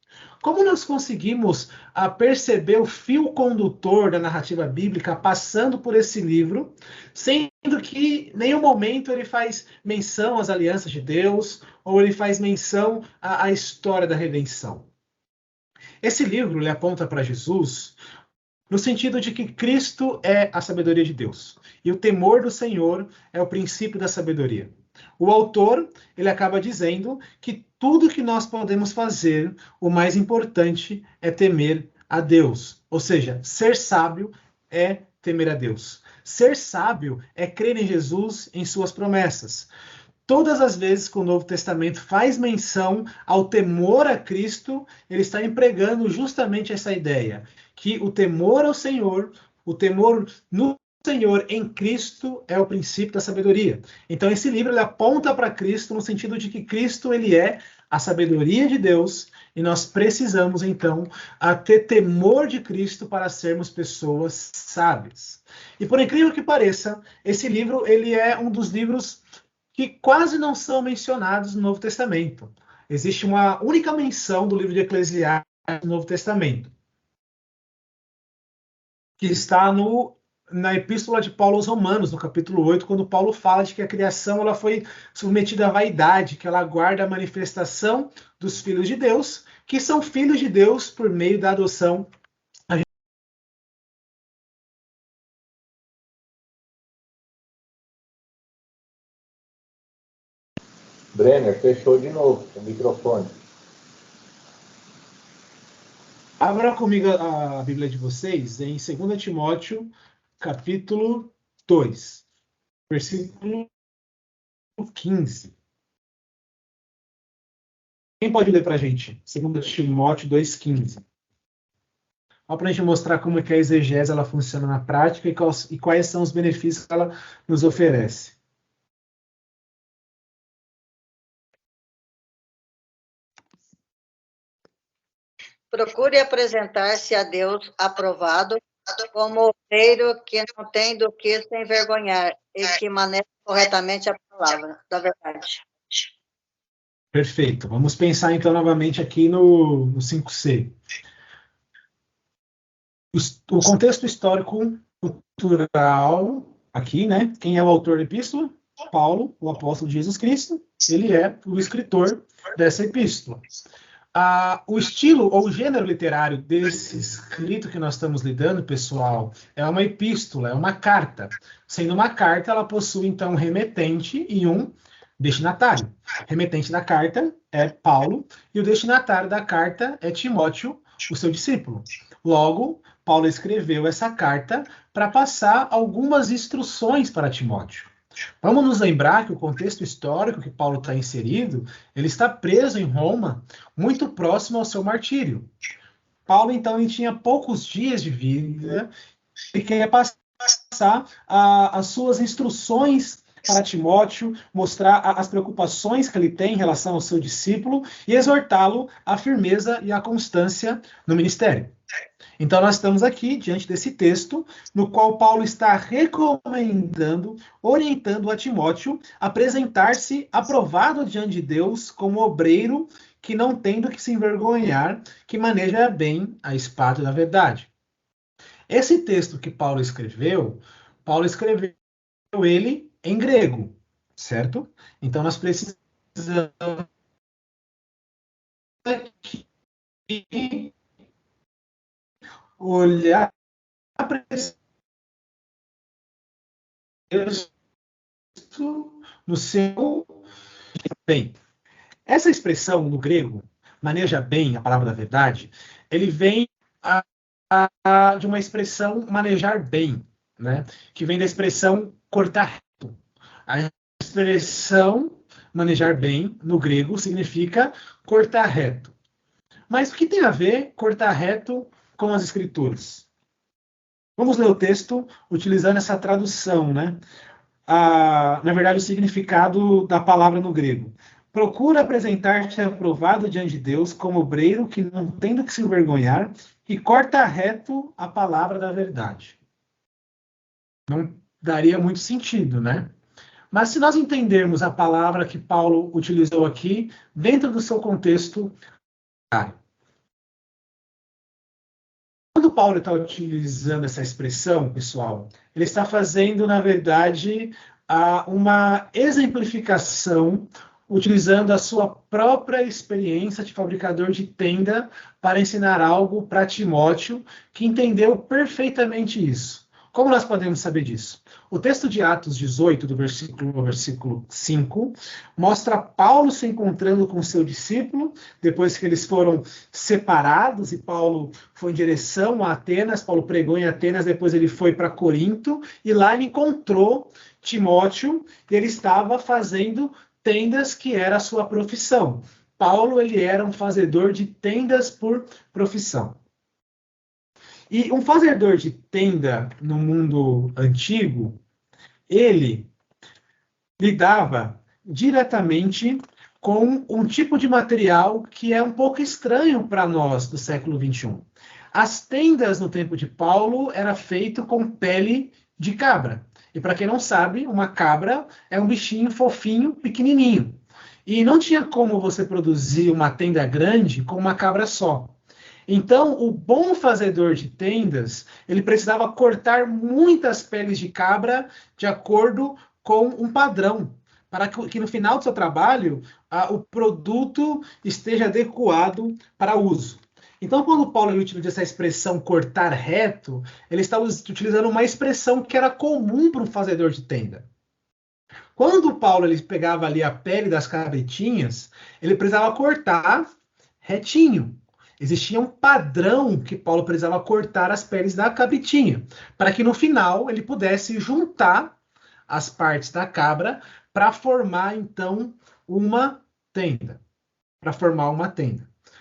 Como nós conseguimos perceber o fio condutor da narrativa bíblica passando por esse livro, sendo que em nenhum momento ele faz menção às alianças de Deus, ou ele faz menção à história da redenção? Esse livro ele aponta para Jesus no sentido de que Cristo é a sabedoria de Deus. E o temor do Senhor é o princípio da sabedoria. O autor, ele acaba dizendo que tudo que nós podemos fazer, o mais importante é temer a Deus. Ou seja, ser sábio é temer a Deus. Ser sábio é crer em Jesus, em suas promessas. Todas as vezes que o Novo Testamento faz menção ao temor a Cristo, ele está empregando justamente essa ideia, que o temor ao Senhor, o temor no Senhor em Cristo é o princípio da sabedoria. Então esse livro ele aponta para Cristo no sentido de que Cristo ele é a sabedoria de Deus e nós precisamos então ter temor de Cristo para sermos pessoas sábias. E por incrível que pareça, esse livro ele é um dos livros que quase não são mencionados no Novo Testamento. Existe uma única menção do livro de Eclesiastes no Novo Testamento, que está na Epístola de Paulo aos Romanos, no capítulo 8, quando Paulo fala de que a criação ela foi submetida à vaidade, que ela aguarda a manifestação dos filhos de Deus, que são filhos de Deus por meio da adoção. Brenner, fechou de novo o microfone. Abra comigo a Bíblia de vocês em 2 Timóteo, capítulo 2, versículo 15. Quem pode ler para a gente? 2 Timóteo 2,15. Só para a gente mostrar como é que a exegese ela funciona na prática e quais são os benefícios que ela nos oferece. Procure apresentar-se a Deus aprovado como obreiro que não tem do que se envergonhar e que maneja corretamente a palavra da verdade. Perfeito. Vamos pensar então novamente aqui no 5C. O contexto histórico cultural aqui, né? Quem é o autor da epístola? Paulo, o apóstolo de Jesus Cristo. Ele é o escritor dessa epístola. O estilo ou o gênero literário desse escrito que nós estamos lidando, pessoal, é uma epístola, é uma carta. Sendo uma carta, ela possui, então, um remetente e um destinatário. O remetente da carta é Paulo e o destinatário da carta é Timóteo, o seu discípulo. Logo, Paulo escreveu essa carta para passar algumas instruções para Timóteo. Vamos nos lembrar que o contexto histórico que Paulo está inserido, ele está preso em Roma, muito próximo ao seu martírio. Paulo, então, ele tinha poucos dias de vida e queria passar as suas instruções para Timóteo, mostrar as preocupações que ele tem em relação ao seu discípulo e exortá-lo à firmeza e à constância no ministério. Então, nós estamos aqui diante desse texto, no qual Paulo está recomendando, orientando a Timóteo a apresentar-se aprovado diante de Deus como obreiro que não tem do que se envergonhar, que maneja bem a espada da verdade. Esse texto que Paulo escreveu ele em grego, certo? Então, nós precisamos aqui olhar para esse texto no seu bem. Essa expressão no grego, maneja bem a palavra da verdade, ele vem de uma expressão manejar bem, né? Que vem da expressão cortar reto. A expressão manejar bem no grego significa cortar reto. Mas o que tem a ver cortar reto com as escrituras? Vamos ler o texto utilizando essa tradução, né? Na verdade, o significado da palavra no grego. Procura apresentar-te aprovado diante de Deus como obreiro que não tem do que se envergonhar e corta reto a palavra da verdade. Não daria muito sentido, né? Mas se nós entendermos a palavra que Paulo utilizou aqui dentro do seu contexto, quando Paulo está utilizando essa expressão, pessoal, ele está fazendo, na verdade, uma exemplificação, utilizando a sua própria experiência de fabricador de tenda para ensinar algo para Timóteo, que entendeu perfeitamente isso. Como nós podemos saber disso? O texto de Atos 18, do versículo 5, mostra Paulo se encontrando com seu discípulo, depois que eles foram separados, e Paulo foi em direção a Atenas, Paulo pregou em Atenas, depois ele foi para Corinto, e lá ele encontrou Timóteo, e ele estava fazendo tendas, que era a sua profissão. Paulo, ele era um fazedor de tendas por profissão. E um fazedor de tenda no mundo antigo, ele lidava diretamente com um tipo de material que é um pouco estranho para nós do século XXI. As tendas no tempo de Paulo eram feitas com pele de cabra. E para quem não sabe, uma cabra é um bichinho fofinho, pequenininho. E não tinha como você produzir uma tenda grande com uma cabra só. Então, o bom fazedor de tendas, ele precisava cortar muitas peles de cabra de acordo com um padrão, para que no final do seu trabalho, o produto esteja adequado para uso. Então, quando Paulo utiliza essa expressão cortar reto, ele estava utilizando uma expressão que era comum para um fazedor de tenda. Quando Paulo ele pegava ali a pele das cabritinhas, ele precisava cortar retinho. Existia um padrão que Paulo precisava cortar as peles da cabritinha, para que no final ele pudesse juntar as partes da cabra para formar, então, uma tenda.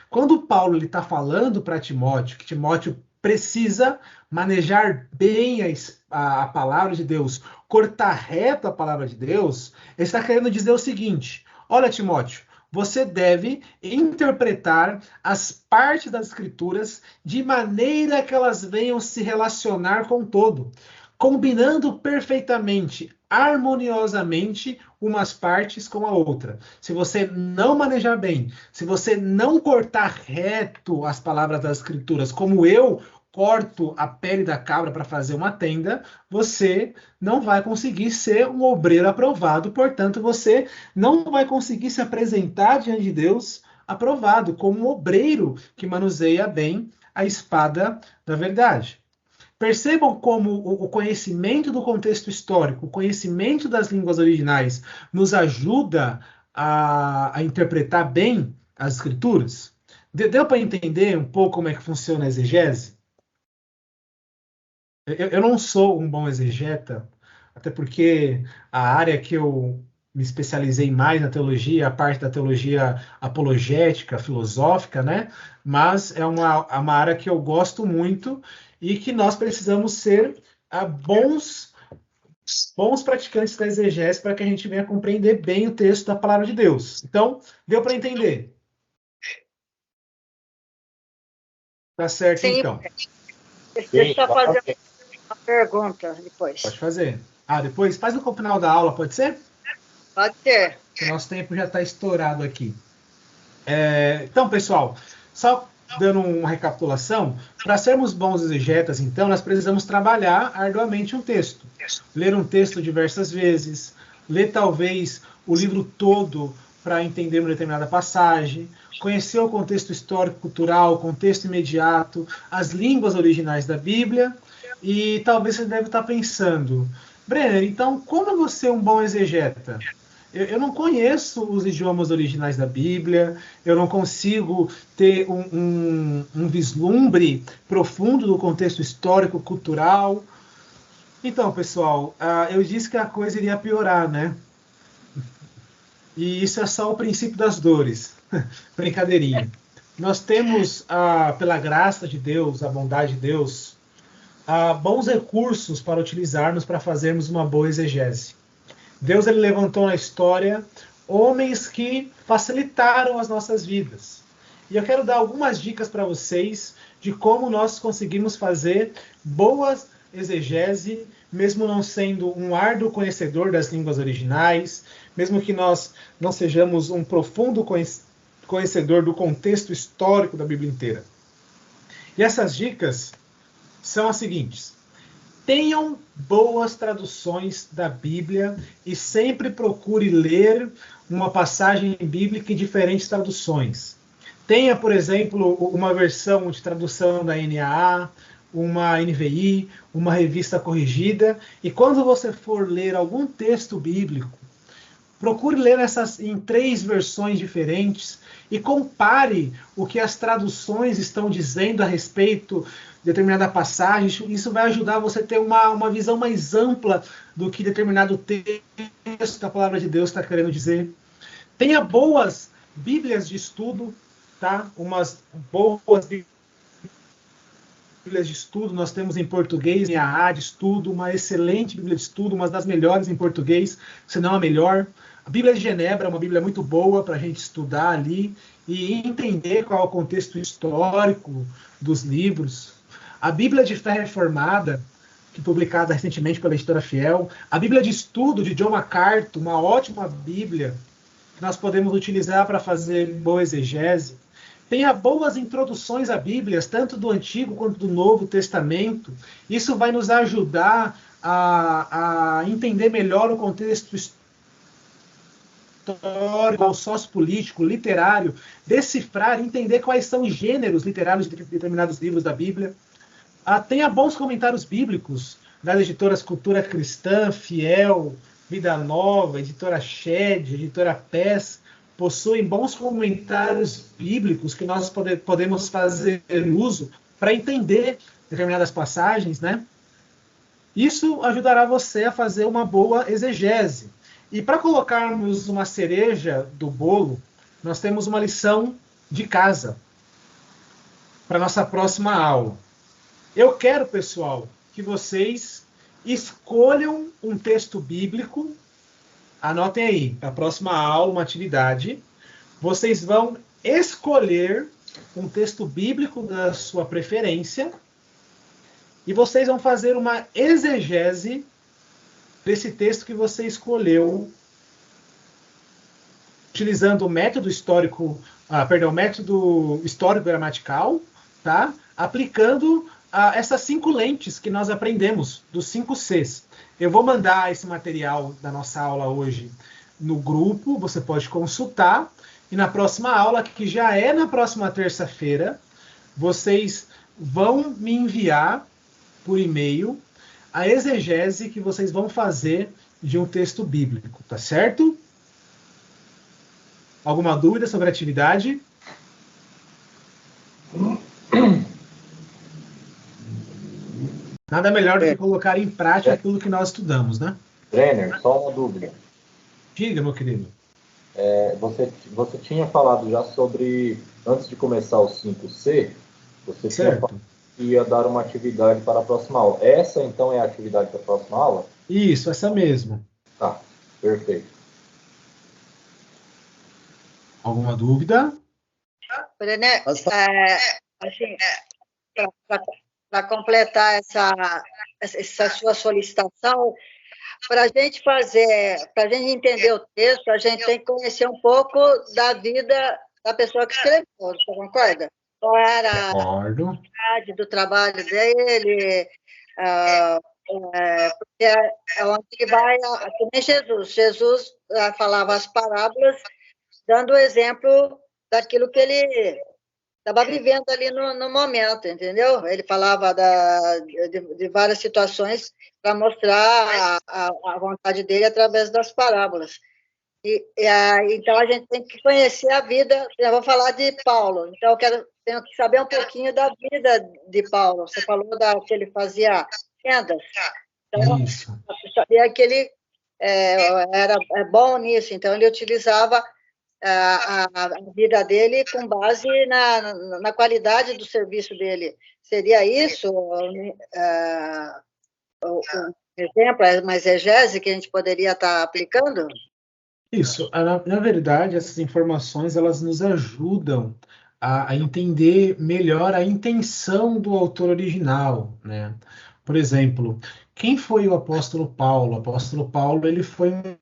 Quando Paulo está falando para Timóteo, que Timóteo precisa manejar bem a palavra de Deus, cortar reto a palavra de Deus, ele está querendo dizer o seguinte: olha, Timóteo, você deve interpretar as partes das Escrituras de maneira que elas venham se relacionar com o todo, combinando perfeitamente, harmoniosamente, umas partes com a outra. Se você não manejar bem, se você não cortar reto as palavras das Escrituras, como eu corto a pele da cabra para fazer uma tenda, você não vai conseguir ser um obreiro aprovado, portanto, você não vai conseguir se apresentar diante de Deus aprovado, como um obreiro que manuseia bem a espada da verdade. Percebam como o conhecimento do contexto histórico, o conhecimento das línguas originais nos ajuda a interpretar bem as Escrituras? Deu para entender um pouco como é que funciona a exegese? Eu não sou um bom exegeta, até porque a área que eu me especializei mais na teologia, a parte da teologia apologética, filosófica, né? Mas é uma área que eu gosto muito e que nós precisamos ser bons praticantes da exegese para que a gente venha compreender bem o texto da palavra de Deus. Então, deu para entender? Tá certo, Sim. então. Deixa eu fazer uma pergunta depois. Pode fazer. Depois? Faz no final da aula, pode ser? Pode ser. O nosso tempo já está estourado aqui. Então, pessoal, só dando uma recapitulação, para sermos bons exegetas, então, nós precisamos trabalhar arduamente um texto. Ler um texto diversas vezes, ler talvez o livro todo para entender uma determinada passagem, conhecer o contexto histórico, cultural, o contexto imediato, as línguas originais da Bíblia, e talvez você deve estar pensando, Brenner, então, como você é um bom exegeta? Eu não conheço os idiomas originais da Bíblia, eu não consigo ter um vislumbre profundo do contexto histórico, cultural. Então, pessoal, eu disse que a coisa iria piorar, né? E isso é só o princípio das dores. Brincadeirinha. Nós temos, pela graça de Deus, a bondade de Deus, bons recursos para utilizarmos para fazermos uma boa exegese. Deus ele levantou na história homens que facilitaram as nossas vidas. E eu quero dar algumas dicas para vocês de como nós conseguimos fazer boas exegese, mesmo não sendo um árduo conhecedor das línguas originais, mesmo que nós não sejamos um profundo conhecedor do contexto histórico da Bíblia inteira. E essas dicas são as seguintes. Tenham boas traduções da Bíblia e sempre procure ler uma passagem bíblica em diferentes traduções. Tenha, por exemplo, uma versão de tradução da NAA, uma NVI, uma revista corrigida, e quando você for ler algum texto bíblico, procure ler essas em 3 versões diferentes e compare o que as traduções estão dizendo a respeito de determinada passagem. Isso vai ajudar você a ter uma visão mais ampla do que determinado texto da palavra de Deus está querendo dizer. Tenha boas bíblias de estudo, tá? Umas boas bíblias de estudo nós temos em português, em AA de estudo, uma excelente bíblia de estudo, uma das melhores em português, se não a melhor. A Bíblia de Genebra é uma bíblia muito boa para a gente estudar ali e entender qual é o contexto histórico dos livros. A Bíblia de Fé Reformada, que publicada recentemente pela Editora Fiel. A Bíblia de Estudo de John MacArthur, uma ótima Bíblia que nós podemos utilizar para fazer boa exegese. Tenha boas introduções a Bíblias, tanto do Antigo quanto do Novo Testamento. Isso vai nos ajudar a entender melhor o contexto histórico, sociopolítico, literário, decifrar, entender quais são os gêneros literários de determinados livros da Bíblia. Tenha bons comentários bíblicos das editoras Cultura Cristã, Fiel, Vida Nova, Editora Shed, Editora PES, possuem bons comentários bíblicos que nós podemos fazer uso para entender determinadas passagens, né? Isso ajudará você a fazer uma boa exegese. E para colocarmos uma cereja do bolo, nós temos uma lição de casa para nossa próxima aula. Eu quero, pessoal, que vocês escolham um texto bíblico. Anotem aí, para a próxima aula, uma atividade. Vocês vão escolher um texto bíblico da sua preferência e vocês vão fazer uma exegese desse texto que você escolheu, utilizando o método histórico, método histórico-gramatical, tá? Aplicando essas 5 lentes que nós aprendemos, dos 5 Cs. Eu vou mandar esse material da nossa aula hoje no grupo, você pode consultar, e na próxima aula, que já é na próxima terça-feira, vocês vão me enviar por e-mail a exegese que vocês vão fazer de um texto bíblico, tá certo? Alguma dúvida sobre a atividade? Nada melhor do que colocar em prática aquilo que nós estudamos, né? Brenner, só uma dúvida. Diga, meu querido. Você tinha falado já sobre, antes de começar o 5C, você tinha falado que ia dar uma atividade para a próxima aula. Essa, então, é a atividade para a próxima aula? Isso, essa mesma. Tá, perfeito. Alguma dúvida? Brené, assim, para completar essa sua solicitação, para a gente entender o texto, a gente tem que conhecer um pouco da vida da pessoa que escreveu, você concorda? Qual era a idade do trabalho dele, porque é onde ele vai, também Jesus falava as parábolas, dando o exemplo daquilo que ele estava vivendo ali no momento, entendeu? Ele falava de várias situações para mostrar a vontade dele através das parábolas. Então, a gente tem que conhecer a vida. Eu vou falar de Paulo, então tenho que saber um pouquinho da vida de Paulo. Você falou que ele fazia vendas. Então, eu sabia que ele era bom nisso, então ele utilizava a vida dele com base na qualidade do serviço dele. Seria isso o exemplo, uma exegese que a gente poderia estar aplicando? Isso. Na verdade, essas informações elas nos ajudam a entender melhor a intenção do autor original, né? Por exemplo, quem foi o apóstolo Paulo? O apóstolo Paulo ele foi um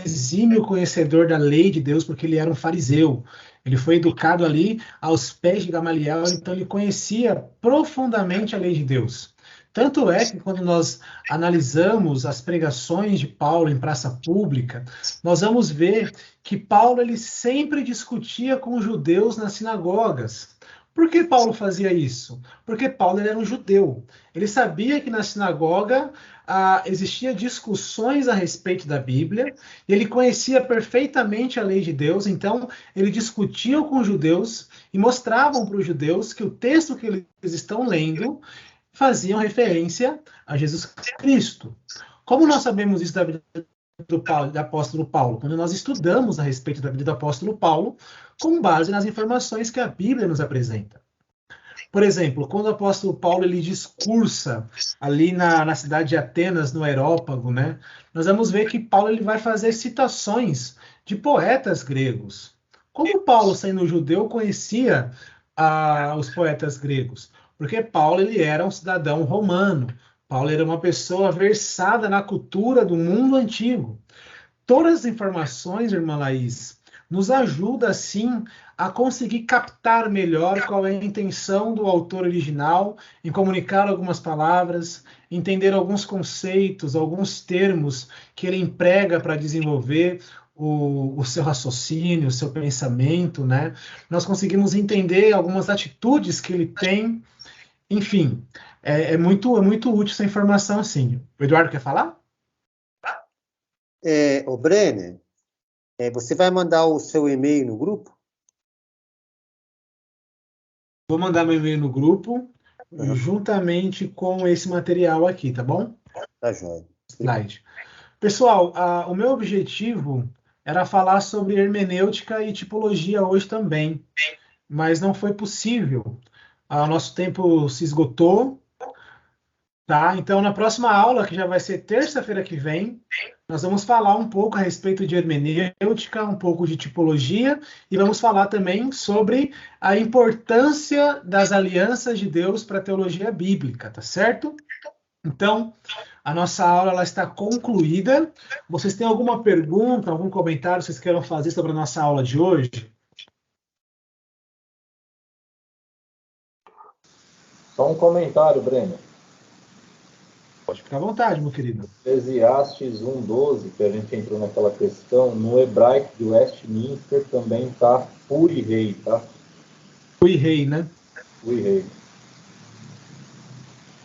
exímio conhecedor da lei de Deus, porque ele era um fariseu. Ele foi educado ali aos pés de Gamaliel, então ele conhecia profundamente a lei de Deus. Tanto é que quando nós analisamos as pregações de Paulo em praça pública, nós vamos ver que Paulo ele sempre discutia com os judeus nas sinagogas. Por que Paulo fazia isso? Porque Paulo ele era um judeu. Ele sabia que na sinagoga existia discussões a respeito da Bíblia, e ele conhecia perfeitamente a lei de Deus, então ele discutia com os judeus e mostravam para os judeus que o texto que eles estão lendo faziam referência a Jesus Cristo. Como nós sabemos isso da vida do apóstolo Paulo? Quando nós estudamos a respeito da vida do apóstolo Paulo, com base nas informações que a Bíblia nos apresenta. Por exemplo, quando o apóstolo Paulo ele discursa ali na cidade de Atenas, no Areópago, né, nós vamos ver que Paulo ele vai fazer citações de poetas gregos. Como Paulo, sendo judeu, conhecia os poetas gregos? Porque Paulo ele era um cidadão romano. Paulo era uma pessoa versada na cultura do mundo antigo. Todas as informações, irmã Laís, nos ajuda, sim, a conseguir captar melhor qual é a intenção do autor original em comunicar algumas palavras, entender alguns conceitos, alguns termos que ele emprega para desenvolver o seu raciocínio, o seu pensamento, né? Nós conseguimos entender algumas atitudes que ele tem. Enfim, é muito útil essa informação, sim. O Eduardo quer falar? Ô Brenner, você vai mandar o seu e-mail no grupo? Vou mandar meu e-mail no grupo, juntamente com esse material aqui, tá bom? Tá joia. Slide. Pessoal, o meu objetivo era falar sobre hermenêutica e tipologia hoje também, mas não foi possível. O nosso tempo se esgotou, tá? Então, na próxima aula, que já vai ser terça-feira que vem, nós vamos falar um pouco a respeito de hermenêutica, um pouco de tipologia, e vamos falar também sobre a importância das alianças de Deus para a teologia bíblica, tá certo? Então, a nossa aula ela está concluída. Vocês têm alguma pergunta, algum comentário que vocês queiram fazer sobre a nossa aula de hoje? Só um comentário, Breno. Pode ficar à vontade, meu querido. Eclesiastes 1:12, que a gente entrou naquela questão, no hebraico de Westminster também está Uri Rei, tá? Uri Rei, né? Uri Rei.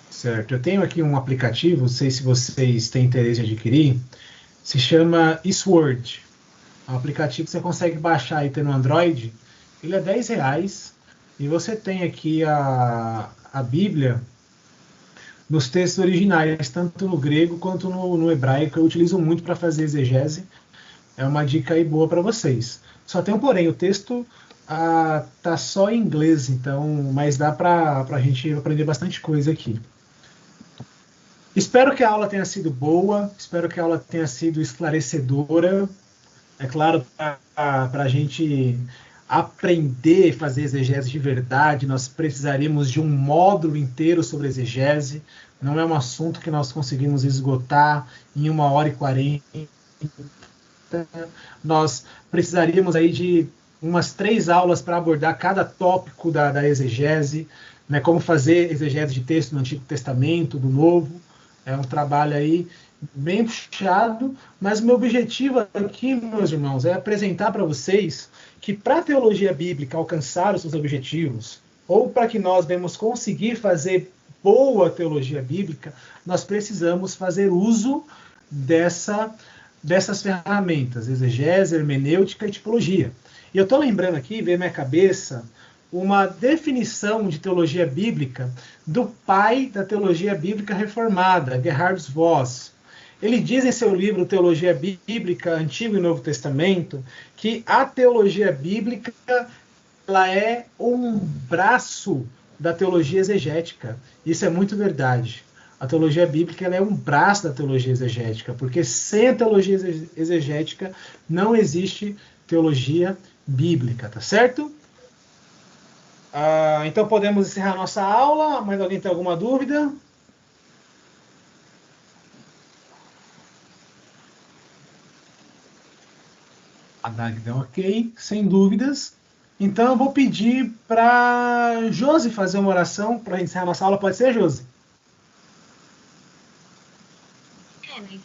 Certo. Eu tenho aqui um aplicativo, não sei se vocês têm interesse em adquirir, se chama eSword. É um aplicativo que você consegue baixar aí no Android. Ele é R$10 e você tem aqui a Bíblia nos textos originais, tanto no grego quanto no hebraico. Eu utilizo muito para fazer exegese. É uma dica aí boa para vocês. Só tem um porém, o texto tá só em inglês, então, mas dá para a gente aprender bastante coisa aqui. Espero que a aula tenha sido boa, espero que a aula tenha sido esclarecedora. É claro, para a gente aprender a fazer exegese de verdade, nós precisaríamos de um módulo inteiro sobre exegese. Não é um assunto que nós conseguimos esgotar em 1h40. Nós precisaríamos aí de umas 3 aulas para abordar cada tópico da exegese, né, como fazer exegese de texto no Antigo Testamento, do Novo. É um trabalho aí bem puxado, mas o meu objetivo aqui, meus irmãos, é apresentar para vocês que para a teologia bíblica alcançar os seus objetivos, ou para que nós devemos conseguir fazer boa teologia bíblica, nós precisamos fazer uso dessas ferramentas, exegese, hermenêutica e tipologia. E eu estou lembrando aqui, veio na minha cabeça, uma definição de teologia bíblica do pai da teologia bíblica reformada, Gerhard Voss. Ele diz em seu livro Teologia Bíblica, Antigo e Novo Testamento, que a teologia bíblica ela é um braço da teologia exegética. Isso é muito verdade. A teologia bíblica ela é um braço da teologia exegética, porque sem a teologia exegética não existe teologia bíblica, tá certo? Então podemos encerrar nossa aula. Mais alguém tem alguma dúvida? A Dag deu ok, sem dúvidas. Então eu vou pedir para Josi fazer uma oração para encerrar nossa aula. Pode ser, Josi? Helene.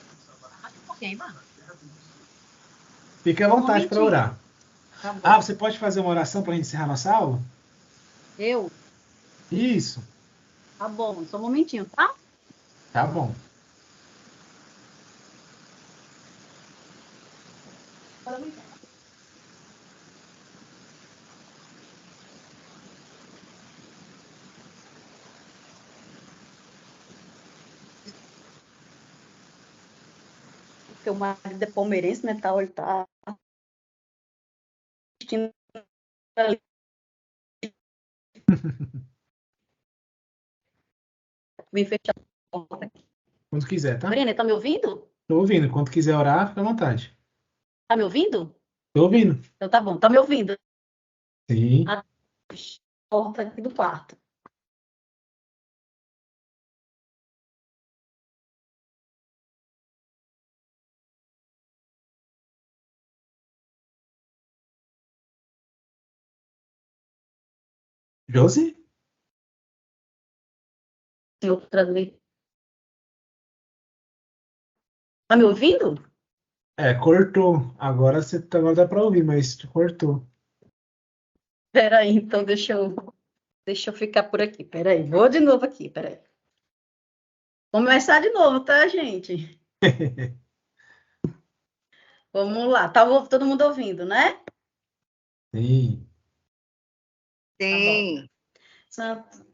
Mais um pouquinho, mano. Fique à vontade para orar. Tá bom. Ah, você pode fazer uma oração para a gente encerrar nossa aula? Eu? Isso. Tá bom, só um momentinho, tá? Tá bom. Porque o marido é palmeirense, né? Ele tá assistindo ali. Vem fechar a porta aqui. Quando quiser, tá? Breno, tá me ouvindo? Tô ouvindo. Quando quiser orar, fica à vontade. Tá me ouvindo? Tô ouvindo. Então tá bom, tá me ouvindo? Sim. A porta aqui do quarto. Josi? Outra vez. Tá me ouvindo? Cortou. Agora dá para ouvir, mas cortou. Peraí, então deixa eu ficar por aqui. Peraí, vou de novo aqui, peraí. Vamos começar de novo, tá, gente? Vamos lá. Tá todo mundo ouvindo, né? Sim. Sim. Santo,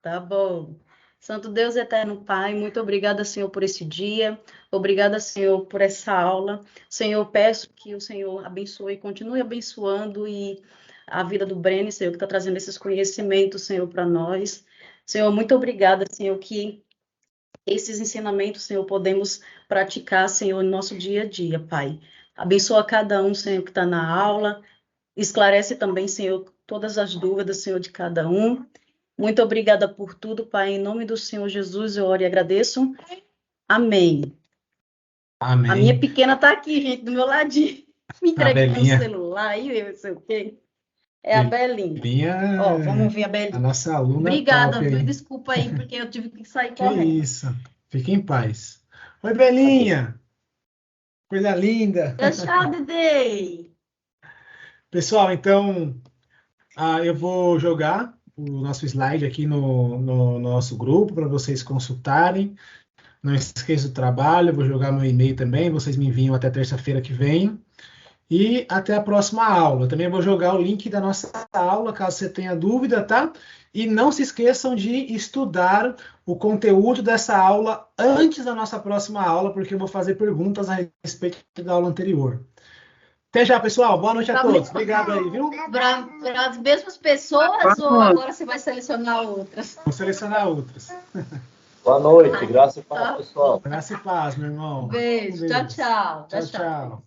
tá bom. Santo Deus eterno Pai, muito obrigada, Senhor, por esse dia. Obrigada, Senhor, por essa aula. Senhor, peço que o Senhor abençoe, continue abençoando e a vida do Breno, Senhor, que está trazendo esses conhecimentos, Senhor, para nós. Senhor, muito obrigada, Senhor, que esses ensinamentos, Senhor, podemos praticar, Senhor, no nosso dia a dia, Pai. Abençoa cada um, Senhor, que está na aula. Esclarece também, Senhor, todas as dúvidas, Senhor, de cada um. Muito obrigada por tudo, Pai. Em nome do Senhor Jesus, eu oro e agradeço. Amém. Amém. A minha pequena está aqui, gente, do meu ladinho. Me entregando o Belinha. celular aí, não sei o quê. É a Belinha. Belinha. Ó, vamos ver a A Belinha. nossa aluna Obrigada, top, viu? hein? Desculpa aí, porque eu tive que sair Que correndo. isso. Fique em paz. Oi, Belinha. Coisa linda. Tchau, Dede. Pessoal, então, eu vou jogar o nosso slide aqui no nosso grupo para vocês consultarem. Não esqueça do trabalho, eu vou jogar meu e-mail também, vocês me enviam até terça-feira que vem. E até a próxima aula. Também vou jogar o link da nossa aula, caso você tenha dúvida, tá? E não se esqueçam de estudar o conteúdo dessa aula antes da nossa próxima aula, porque eu vou fazer perguntas a respeito da aula anterior. Até já, pessoal. Boa noite a todos. Obrigado aí, viu? Para as mesmas pessoas ou agora você vai selecionar outras? Vou selecionar outras. Boa noite, graça e paz, pessoal. Graça e paz, meu irmão. Beijo. Tchau, tchau. Tchau, tchau.